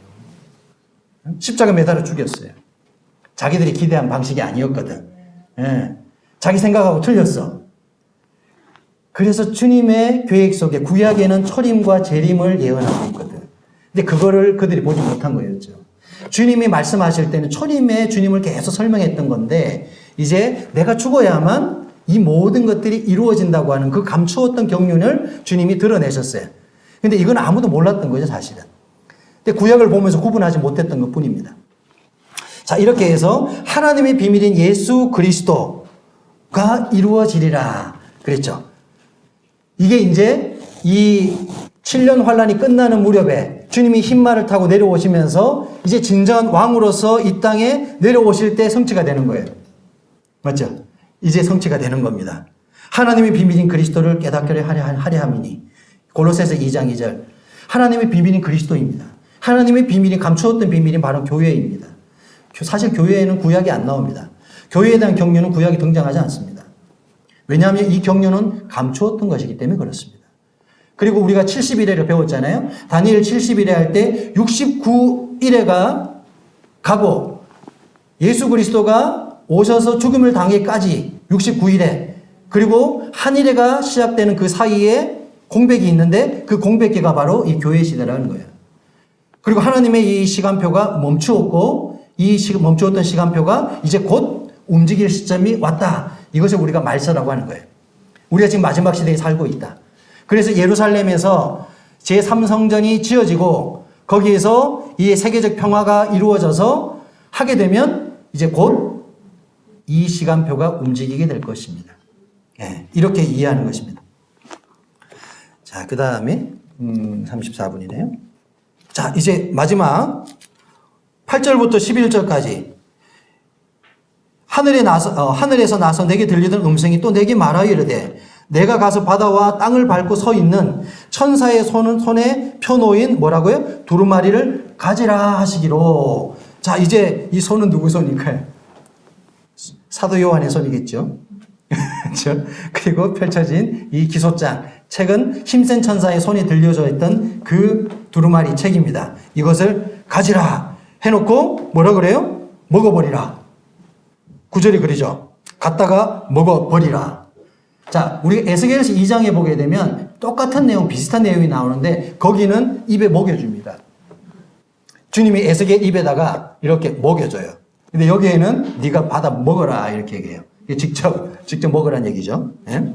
[SPEAKER 1] 십자가 매달아 죽였어요. 자기들이 기대한 방식이 아니었거든. 예. 자기 생각하고 틀렸어. 그래서 주님의 계획 속에 구약에는 초림과 재림을 예언하고 있거든. 근데 그거를 그들이 보지 못한 거였죠. 주님이 말씀하실 때는 초림의 주님을 계속 설명했던 건데 이제 내가 죽어야만 이 모든 것들이 이루어진다고 하는 그 감추었던 경륜을 주님이 드러내셨어요. 근데 이건 아무도 몰랐던 거죠, 사실은. 근데 구약을 보면서 구분하지 못했던 것 뿐입니다. 자, 이렇게 해서 하나님의 비밀인 예수 그리스도가 이루어지리라 그랬죠. 이게 이제 이 7년 환란이 끝나는 무렵에 주님이 흰말을 타고 내려오시면서 이제 진정한 왕으로서 이 땅에 내려오실 때 성취가 되는 거예요. 맞죠? 이제 성취가 되는 겁니다. 하나님의 비밀인 그리스도를 깨닫게 하려 함이니. 골로새서 2장 2절. 하나님의 비밀인 그리스도입니다. 하나님의 비밀이 감추었던 비밀이 바로 교회입니다. 사실 교회에는 구약이 안 나옵니다. 교회에 대한 경륜은 구약이 등장하지 않습니다. 왜냐하면 이 경륜은 감추었던 것이기 때문에 그렇습니다. 그리고 우리가 70일회를 배웠잖아요. 다니엘 70일회 할 때 69일회가 가고 예수 그리스도가 오셔서 죽음을 당해까지 69일회 그리고 한일회가 시작되는 그 사이에 공백이 있는데 그 공백기가 바로 이 교회 시대라는 거예요. 그리고 하나님의 이 시간표가 멈추었고 이 멈추었던 시간표가 이제 곧 움직일 시점이 왔다. 이것을 우리가 말세라고 하는 거예요. 우리가 지금 마지막 시대에 살고 있다. 그래서 예루살렘에서 제3성전이 지어지고 거기에서 이 세계적 평화가 이루어져서 하게 되면 이제 곧 이 시간표가 움직이게 될 것입니다. 예, 이렇게 이해하는 것입니다. 자, 그 다음에 34분이네요. 자, 이제 마지막 8절부터 11절까지 하늘에서 나서 내게 들리던 음성이 또 내게 말하여 이르되 내가 가서 바다와 땅을 밟고 서 있는 천사의 손에 펴놓인 뭐라고요? 두루마리를 가지라 하시기로. 자, 이제 이 손은 누구 손일까요? 사도 요한의 손이겠죠. 그렇죠? 그리고 펼쳐진 이 기소장 책은 힘센 천사의 손이 들려져 있던 그 두루마리 책입니다. 이것을 가지라 해놓고 뭐라 그래요? 먹어버리라. 9절이 그러죠. 갖다가 먹어버리라. 자, 우리가 에스겔서 2장에 보게 되면 똑같은 내용, 비슷한 내용이 나오는데 거기는 입에 먹여줍니다. 주님이 에스겔 입에다가 이렇게 먹여줘요. 근데 여기에는 네가 받아 먹어라 이렇게 얘기해요. 직접 먹으라는 얘기죠. 예?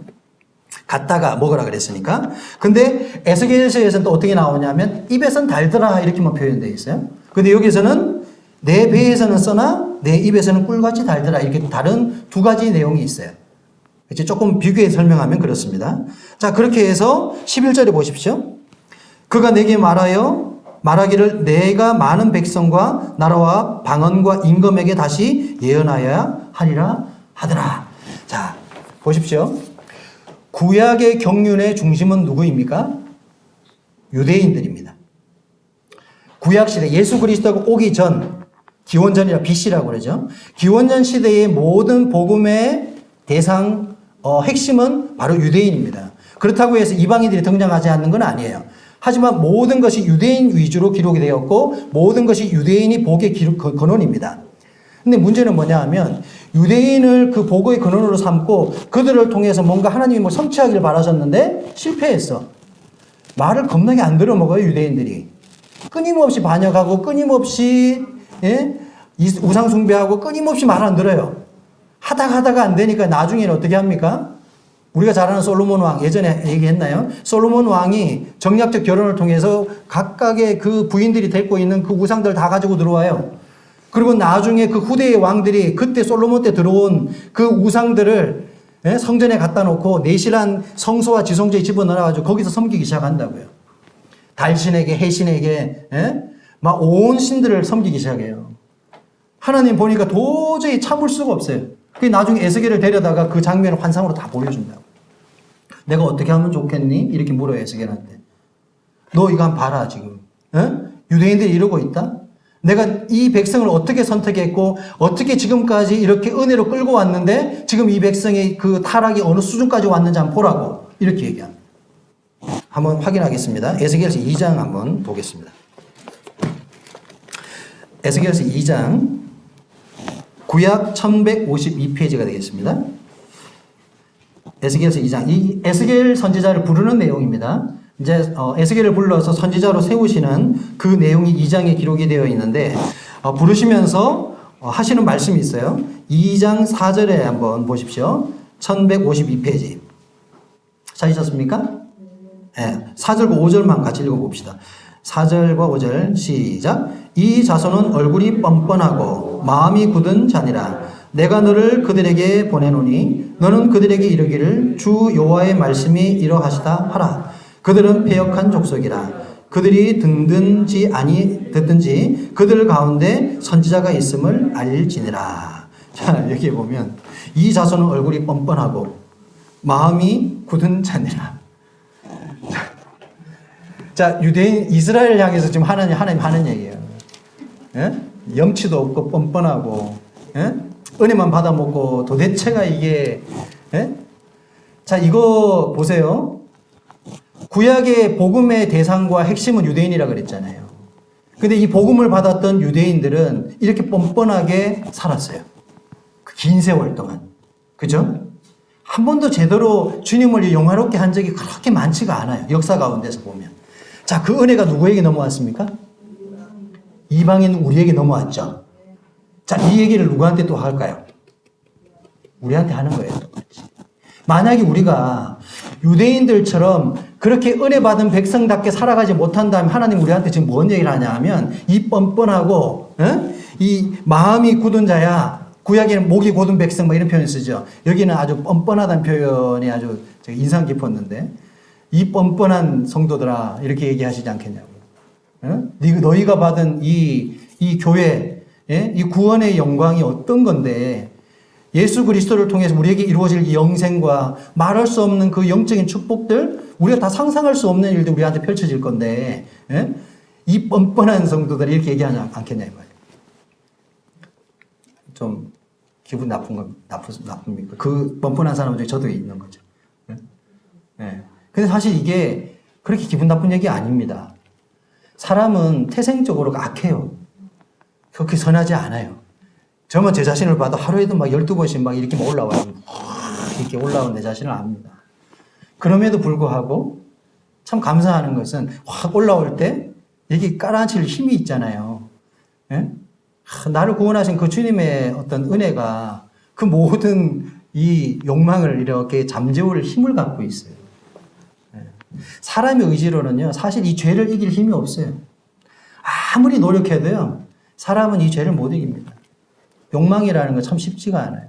[SPEAKER 1] 갖다가 먹으라 그랬으니까. 근데 에스겔서에서는 또 어떻게 나오냐면 입에선 달더라 이렇게만 표현되어 있어요. 근데 여기서는 내 배에서는 써나 내 입에서는 꿀같이 달더라 이렇게 다른 두 가지 내용이 있어요. 이제 조금 비교해 설명하면 그렇습니다. 자, 그렇게 해서 11절에 보십시오. 그가 내게 말하기를 내가 많은 백성과 나라와 방언과 임금에게 다시 예언하여야 하리라 하더라. 자, 보십시오. 구약의 경륜의 중심은 누구입니까? 유대인들입니다. 구약시대 예수 그리스도가 오기 전 기원전이라 BC라고 그러죠. 기원전 시대의 모든 복음의 대상 핵심은 바로 유대인입니다. 그렇다고 해서 이방인들이 등장하지 않는 건 아니에요. 하지만 모든 것이 유대인 위주로 기록이 되었고 모든 것이 유대인이 복의 근원입니다. 근데 문제는 뭐냐 하면 유대인을 그 복의 근원으로 삼고 그들을 통해서 뭔가 하나님이 뭐 성취하기를 바라셨는데 실패했어. 말을 겁나게 안 들어먹어요, 유대인들이. 끊임없이 반역하고 끊임없이 우상 숭배하고 끊임없이 말 안 들어요. 하다가 안 되니까 나중에는 어떻게 합니까? 우리가 잘 아는 솔로몬 왕, 예전에 얘기했나요? 솔로몬 왕이 정략적 결혼을 통해서 각각의 그 부인들이 데리고 있는 그 우상들 다 가지고 들어와요. 그리고 나중에 그 후대의 왕들이 그때 솔로몬 때 들어온 그 우상들을 성전에 갖다 놓고 내실한 성소와 지성소에 집어넣어가지고 거기서 섬기기 시작한다고요. 달신에게, 해신에게, 막 온 신들을 섬기기 시작해요. 하나님 보니까 도저히 참을 수가 없어요. 그 나중에 에스겔을 데려다가 그 장면을 환상으로 다 보여준다고. 내가 어떻게 하면 좋겠니? 이렇게 물어요, 에스겔한테. 너 이거 한번 봐라, 지금. 유대인들이 이러고 있다? 내가 이 백성을 어떻게 선택했고, 어떻게 지금까지 이렇게 은혜로 끌고 왔는데, 지금 이 백성의 그 타락이 어느 수준까지 왔는지 한번 보라고. 이렇게 얘기합니다. 한번 확인하겠습니다. 에스겔서 2장 한번 보겠습니다. 에스겔서 2장, 구약 1152페이지가 되겠습니다. 에스겔서 2장. 이 에스겔 선지자를 부르는 내용입니다. 이제 에스겔을 불러서 선지자로 세우시는 그 내용이 2장에 기록이 되어 있는데 부르시면서 하시는 말씀이 있어요. 2장 4절에 한번 보십시오. 1152페이지. 찾으셨습니까? 네, 4절과 5절만 같이 읽어봅시다. 4절과 5절 시작. 이 자손은 얼굴이 뻔뻔하고 마음이 굳은 자니라. 내가 너를 그들에게 보내노니 너는 그들에게 이르기를 주 여호와의 말씀이 이러하시다 하라. 그들은 패역한 족속이라. 그들이 듣든지 그들 가운데 선지자가 있음을 알지니라. 자, 여기 보면 이 자손은 얼굴이 뻔뻔하고 마음이 굳은 자니라. 자, 유대인, 이스라엘 향해서 지금 하나님 하는 얘기예요. 예? 염치도 없고 뻔뻔하고, 예? 은혜만 받아먹고 도대체가 이게, 예? 자, 이거 보세요. 구약의 복음의 대상과 핵심은 유대인이라 그랬잖아요. 근데 이 복음을 받았던 유대인들은 이렇게 뻔뻔하게 살았어요. 그 긴 세월 동안. 그죠? 한 번도 제대로 주님을 영화롭게 한 적이 그렇게 많지가 않아요. 역사 가운데서 보면. 자, 그 은혜가 누구에게 넘어왔습니까? 이방인 우리에게 넘어왔죠. 자, 이 얘기를 누구한테 또 할까요? 우리한테 하는 거예요, 똑같이. 만약에 우리가 유대인들처럼 그렇게 은혜 받은 백성답게 살아가지 못한다면 하나님 우리한테 지금 뭔 얘기를 하냐 하면 이 뻔뻔하고 이 마음이 굳은 자야, 구약에는 목이 곧은 백성 뭐 이런 표현을 쓰죠. 여기는 아주 뻔뻔하다는 표현이 아주 인상 깊었는데 이 뻔뻔한 성도들아 이렇게 얘기하시지 않겠냐고. 너희가 받은 이 교회, 이 구원의 영광이 어떤 건데 예수 그리스도를 통해서 우리에게 이루어질 이 영생과 말할 수 없는 그 영적인 축복들, 우리가 다 상상할 수 없는 일들 우리한테 펼쳐질 건데, 이 뻔뻔한 성도들이 이렇게 얘기하지 않겠냐, 이 말이에요. 좀, 기분 나쁩니까? 그 뻔뻔한 사람 중에 저도 있는 거죠. 근데 사실 이게 그렇게 기분 나쁜 얘기 아닙니다. 사람은 태생적으로 악해요. 그렇게 선하지 않아요. 저만 제 자신을 봐도 하루에도 막 12번씩 막 이렇게 올라와요. 이렇게 올라온 내 자신을 압니다. 그럼에도 불구하고 참 감사하는 것은 확 올라올 때 여기 깔아앉힐 힘이 있잖아요. 예? 나를 구원하신 그 주님의 어떤 은혜가 그 모든 이 욕망을 이렇게 잠재울 힘을 갖고 있어요. 예. 사람의 의지로는요, 사실 이 죄를 이길 힘이 없어요. 아무리 노력해도요, 사람은 이 죄를 못 이깁니다. 욕망이라는 건 참 쉽지가 않아요.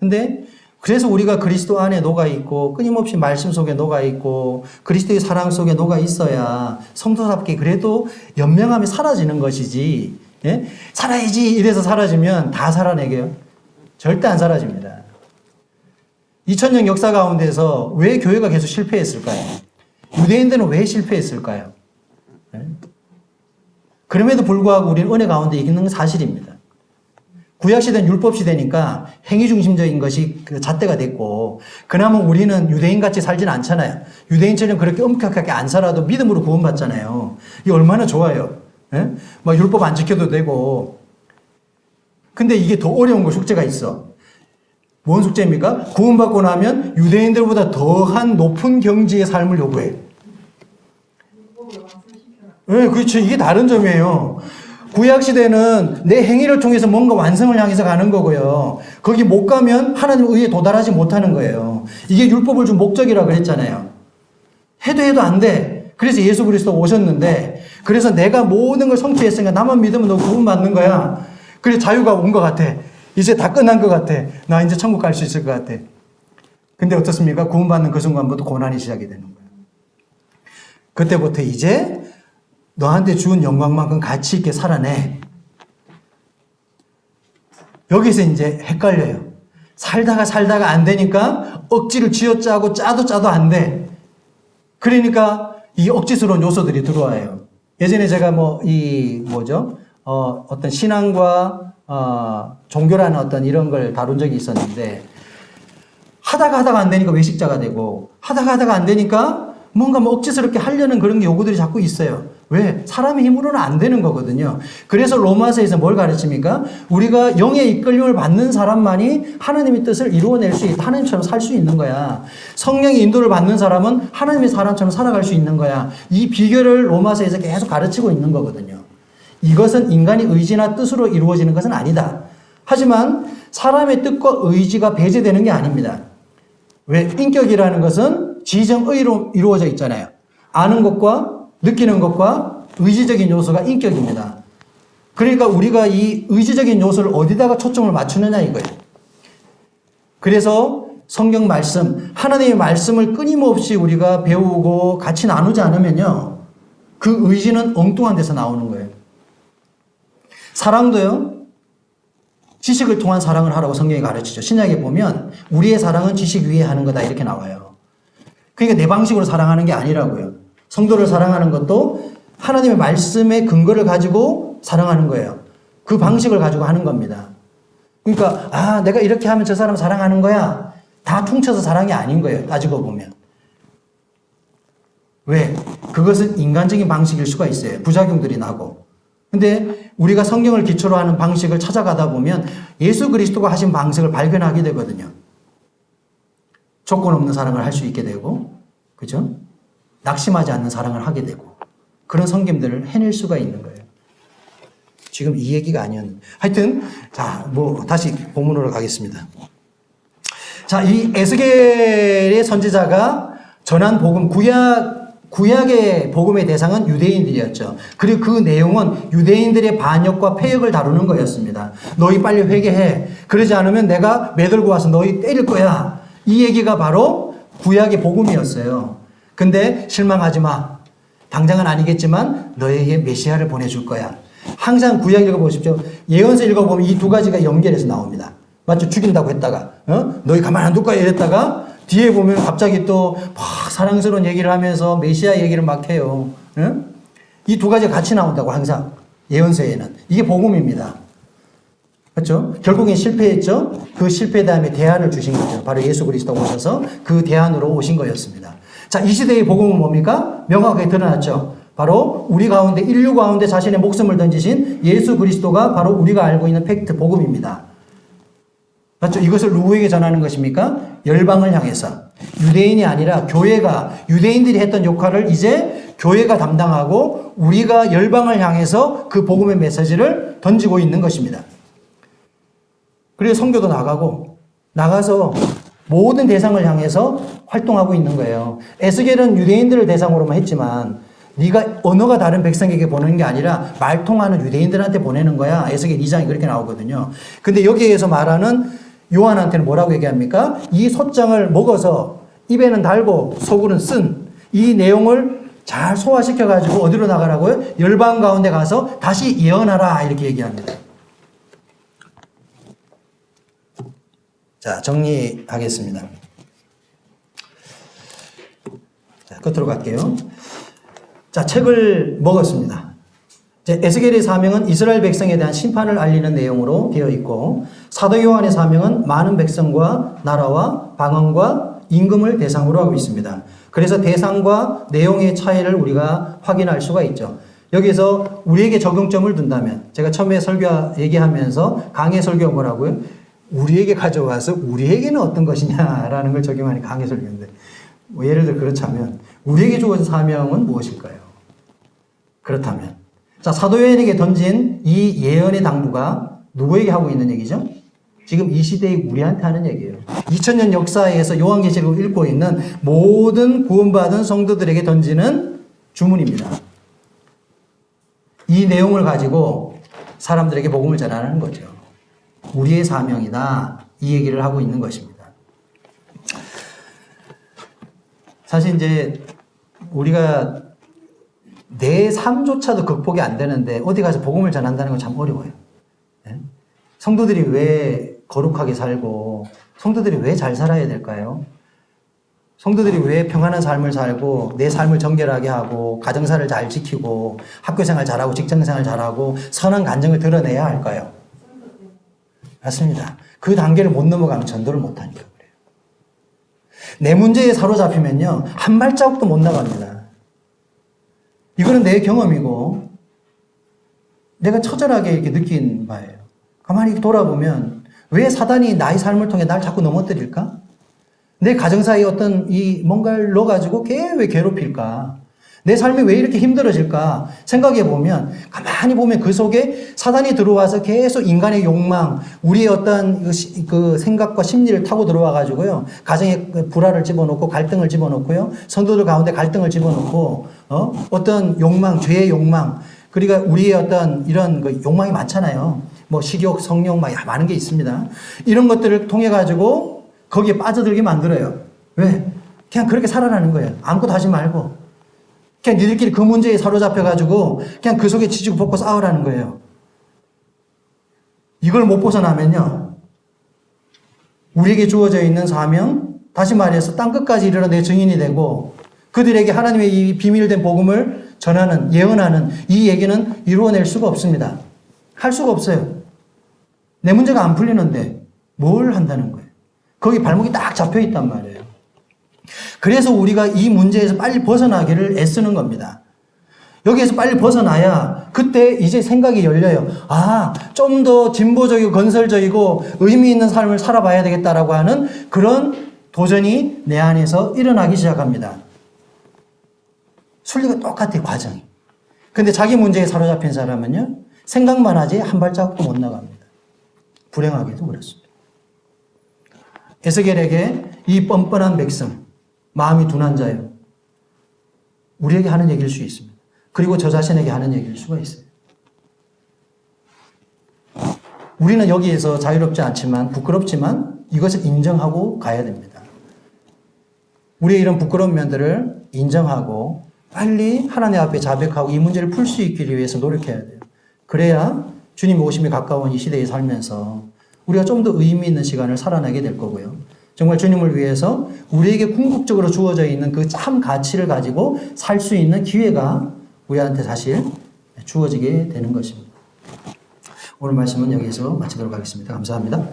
[SPEAKER 1] 근데 그래서 우리가 그리스도 안에 녹아 있고 끊임없이 말씀 속에 녹아 있고 그리스도의 사랑 속에 녹아 있어야 성도답게 그래도 연명함이 사라지는 것이지, 예? 살아야지 이래서 사라지면 다 살아내게요? 절대 안 사라집니다. 2000년 역사 가운데서 왜 교회가 계속 실패했을까요? 유대인들은 왜 실패했을까요? 예? 그럼에도 불구하고 우리는 은혜 가운데 있는 건 사실입니다. 구약시대는 율법시대니까 행위중심적인 것이 그 잣대가 됐고, 그나마 우리는 유대인같이 살지는 않잖아요. 유대인처럼 그렇게 엄격하게 안 살아도 믿음으로 구원받잖아요. 이게 얼마나 좋아요. 예? 막 율법 안 지켜도 되고. 근데 이게 더 어려운 거 숙제가 있어. 뭔 숙제입니까? 구원받고 나면 유대인들보다 더한 높은 경지의 삶을 요구해. 네, 그렇죠. 이게 다른 점이에요. 구약시대는 내 행위를 통해서 뭔가 완성을 향해서 가는 거고요. 거기 못 가면 하나님 의에 도달하지 못하는 거예요. 이게 율법을 준 목적이라고 그랬잖아요. 해도 안 돼. 그래서 예수 그리스도 오셨는데, 그래서 내가 모든 걸 성취했으니까 나만 믿으면 너 구원받는 거야. 그래 자유가 온 것 같아. 이제 다 끝난 것 같아. 나 이제 천국 갈 수 있을 것 같아. 근데 어떻습니까? 구원받는 그 순간부터 고난이 시작이 되는 거예요. 그때부터 이제 너한테 주은 영광만큼 가치 있게 살아내. 여기서 이제 헷갈려요. 살다가 안 되니까 억지를 쥐어짜고 짜도 안 돼. 그러니까 이 억지스러운 요소들이 들어와요. 예전에 제가 어떤 신앙과 종교라는 어떤 이런 걸 다룬 적이 있었는데, 하다가 안 되니까 외식자가 되고, 하다가 안 되니까 뭔가 억지스럽게 하려는 그런 요구들이 자꾸 있어요. 왜? 사람의 힘으로는 안 되는 거거든요. 그래서 로마서에서 뭘 가르칩니까? 우리가 영의 이끌림을 받는 사람만이 하나님의 뜻을 이루어낼 수 있다. 하나님처럼 살 수 있는 거야. 성령의 인도를 받는 사람은 하나님의 사람처럼 살아갈 수 있는 거야. 이 비결을 로마서에서 계속 가르치고 있는 거거든요. 이것은 인간의 의지나 뜻으로 이루어지는 것은 아니다. 하지만 사람의 뜻과 의지가 배제되는 게 아닙니다. 왜? 인격이라는 것은 지정의로 이루어져 있잖아요. 아는 것과 느끼는 것과 의지적인 요소가 인격입니다. 그러니까 우리가 이 의지적인 요소를 어디다가 초점을 맞추느냐 이거예요. 그래서 성경 말씀, 하나님의 말씀을 끊임없이 우리가 배우고 같이 나누지 않으면요, 그 의지는 엉뚱한 데서 나오는 거예요. 사랑도요, 지식을 통한 사랑을 하라고 성경이 가르치죠. 신약에 보면 우리의 사랑은 지식 위에 하는 거다 이렇게 나와요. 그러니까 내 방식으로 사랑하는 게 아니라고요. 성도를 사랑하는 것도 하나님의 말씀의 근거를 가지고 사랑하는 거예요. 그 방식을 가지고 하는 겁니다. 그러니까 내가 이렇게 하면 저 사람 사랑하는 거야. 다 퉁쳐서 사랑이 아닌 거예요. 따지고 보면. 왜? 그것은 인간적인 방식일 수가 있어요. 부작용들이 나고. 근데 우리가 성경을 기초로 하는 방식을 찾아가다 보면 예수 그리스도가 하신 방식을 발견하게 되거든요. 조건 없는 사랑을 할 수 있게 되고, 그죠? 낙심하지 않는 사랑을 하게 되고, 그런 섬김들을 해낼 수가 있는 거예요. 지금 이 얘기가 아니었는데. 하여튼, 다시 본문으로 가겠습니다. 자, 이 에스겔의 선지자가 전한 복음, 구약의 복음의 대상은 유대인들이었죠. 그리고 그 내용은 유대인들의 반역과 패역을 다루는 거였습니다. 너희 빨리 회개해. 그러지 않으면 내가 매들고 와서 너희 때릴 거야. 이 얘기가 바로 구약의 복음이었어요. 근데 실망하지 마. 당장은 아니겠지만 너에게 메시아를 보내줄 거야. 항상 구약 읽어보십시오. 예언서 읽어보면 이 두 가지가 연결해서 나옵니다. 맞죠? 죽인다고 했다가 너희 가만 안 둘 거야 이랬다가 뒤에 보면 갑자기 또 막 사랑스러운 얘기를 하면서 메시아 얘기를 막 해요. 이 두 가지가 같이 나온다고 항상 예언서에는. 이게 복음입니다. 그렇죠? 결국엔 실패했죠? 그 실패 다음에 대안을 주신 거죠. 바로 예수 그리스도가 오셔서 그 대안으로 오신 거였습니다. 자, 이 시대의 복음은 뭡니까? 명확하게 드러났죠. 바로 우리 가운데, 인류 가운데 자신의 목숨을 던지신 예수 그리스도가 바로 우리가 알고 있는 팩트 복음입니다. 맞죠? 이것을 누구에게 전하는 것입니까? 열방을 향해서. 유대인이 아니라 교회가, 유대인들이 했던 역할을 이제 교회가 담당하고 우리가 열방을 향해서 그 복음의 메시지를 던지고 있는 것입니다. 그래서 선교도 나가서 모든 대상을 향해서 활동하고 있는 거예요. 에스겔은 유대인들을 대상으로만 했지만 네가 언어가 다른 백성에게 보내는 게 아니라 말통하는 유대인들한테 보내는 거야. 에스겔 2장이 그렇게 나오거든요. 근데 여기에서 말하는 요한한테는 뭐라고 얘기합니까? 이 솥장을 먹어서 입에는 달고 속으로는 쓴 이 내용을 잘 소화시켜가지고 어디로 나가라고요? 열방 가운데 가서 다시 예언하라 이렇게 얘기합니다. 자, 정리하겠습니다. 자, 끝으로 갈게요. 자, 책을 먹었습니다. 에스겔의 사명은 이스라엘 백성에 대한 심판을 알리는 내용으로 되어 있고, 사도 요한의 사명은 많은 백성과 나라와 방언과 임금을 대상으로 하고 있습니다. 그래서 대상과 내용의 차이를 우리가 확인할 수가 있죠. 여기서 우리에게 적용점을 둔다면, 제가 처음에 설교 얘기하면서 강해 설교가 뭐라고요? 우리에게 가져와서 우리에게는 어떤 것이냐라는 걸 적용하는 강해 설교인데, 예를 들어 그렇다면 우리에게 주어진 사명은 무엇일까요? 그렇다면 자, 사도 요한에게 던진 이 예언의 당부가 누구에게 하고 있는 얘기죠? 지금 이 시대의 우리한테 하는 얘기예요. 2000년 역사에서 요한계시록을 읽고 있는 모든 구원받은 성도들에게 던지는 주문입니다. 이 내용을 가지고 사람들에게 복음을 전하는 거죠. 우리의 사명이다. 이 얘기를 하고 있는 것입니다. 사실 이제 우리가 내 삶조차도 극복이 안 되는데 어디 가서 복음을 전한다는 건 참 어려워요. 성도들이 왜 거룩하게 살고 성도들이 왜 잘 살아야 될까요? 성도들이 왜 평안한 삶을 살고 내 삶을 정결하게 하고 가정사를 잘 지키고 학교생활 잘하고 직장생활 잘하고 선한 간증을 드러내야 할까요? 맞습니다. 그 단계를 못 넘어가면 전도를 못하니까 그래요. 내 문제에 사로잡히면요 한 발자국도 못 나갑니다. 이거는 내 경험이고 내가 처절하게 이렇게 느낀 바예요. 가만히 돌아보면 왜 사단이 나의 삶을 통해 날 자꾸 넘어뜨릴까? 내 가정사에 어떤 이 뭔가를 넣어가지고 걔 왜 괴롭힐까? 내 삶이 왜 이렇게 힘들어질까? 생각해 보면, 가만히 보면 그 속에 사단이 들어와서 계속 인간의 욕망, 우리의 어떤 그 생각과 심리를 타고 들어와가지고요. 가정에 불화를 집어넣고 갈등을 집어넣고요. 성도들 가운데 갈등을 집어넣고, 어떤 욕망, 죄의 욕망, 그러니까 우리의 어떤 이런 그 욕망이 많잖아요. 뭐 식욕, 성욕, 막 많은 게 있습니다. 이런 것들을 통해가지고 거기에 빠져들게 만들어요. 왜? 그냥 그렇게 살아나는 거예요. 아무것도 하지 말고. 그냥 니들끼리 그 문제에 사로잡혀가지고 그냥 그 속에 지지고 볶고 싸우라는 거예요. 이걸 못 벗어나면요. 우리에게 주어져 있는 사명, 다시 말해서 땅끝까지 이르러 내 증인이 되고 그들에게 하나님의 이 비밀된 복음을 전하는, 예언하는 이 얘기는 이루어낼 수가 없습니다. 할 수가 없어요. 내 문제가 안 풀리는데 뭘 한다는 거예요. 거기 발목이 딱 잡혀 있단 말이에요. 그래서 우리가 이 문제에서 빨리 벗어나기를 애쓰는 겁니다. 여기에서 빨리 벗어나야 그때 이제 생각이 열려요. 아, 좀 더 진보적이고 건설적이고 의미 있는 삶을 살아봐야 되겠다라고 하는 그런 도전이 내 안에서 일어나기 시작합니다. 순리가 똑같아요, 과정이. 근데 자기 문제에 사로잡힌 사람은요, 생각만 하지 한 발자국도 못 나갑니다. 불행하게도 그렇습니다. 에스겔에게 이 뻔뻔한 백성, 마음이 둔한 자요, 우리에게 하는 얘기일 수 있습니다. 그리고 저 자신에게 하는 얘기일 수가 있어요. 우리는 여기에서 자유롭지 않지만, 부끄럽지만 이것을 인정하고 가야 됩니다. 우리의 이런 부끄러운 면들을 인정하고 빨리 하나님 앞에 자백하고 이 문제를 풀 수 있기 위해서 노력해야 돼요. 그래야 주님 오심이 가까운 이 시대에 살면서 우리가 좀 더 의미 있는 시간을 살아내게 될 거고요. 정말 주님을 위해서 우리에게 궁극적으로 주어져 있는 그 참 가치를 가지고 살 수 있는 기회가 우리한테 사실 주어지게 되는 것입니다. 오늘 말씀은 여기서 마치도록 하겠습니다. 감사합니다.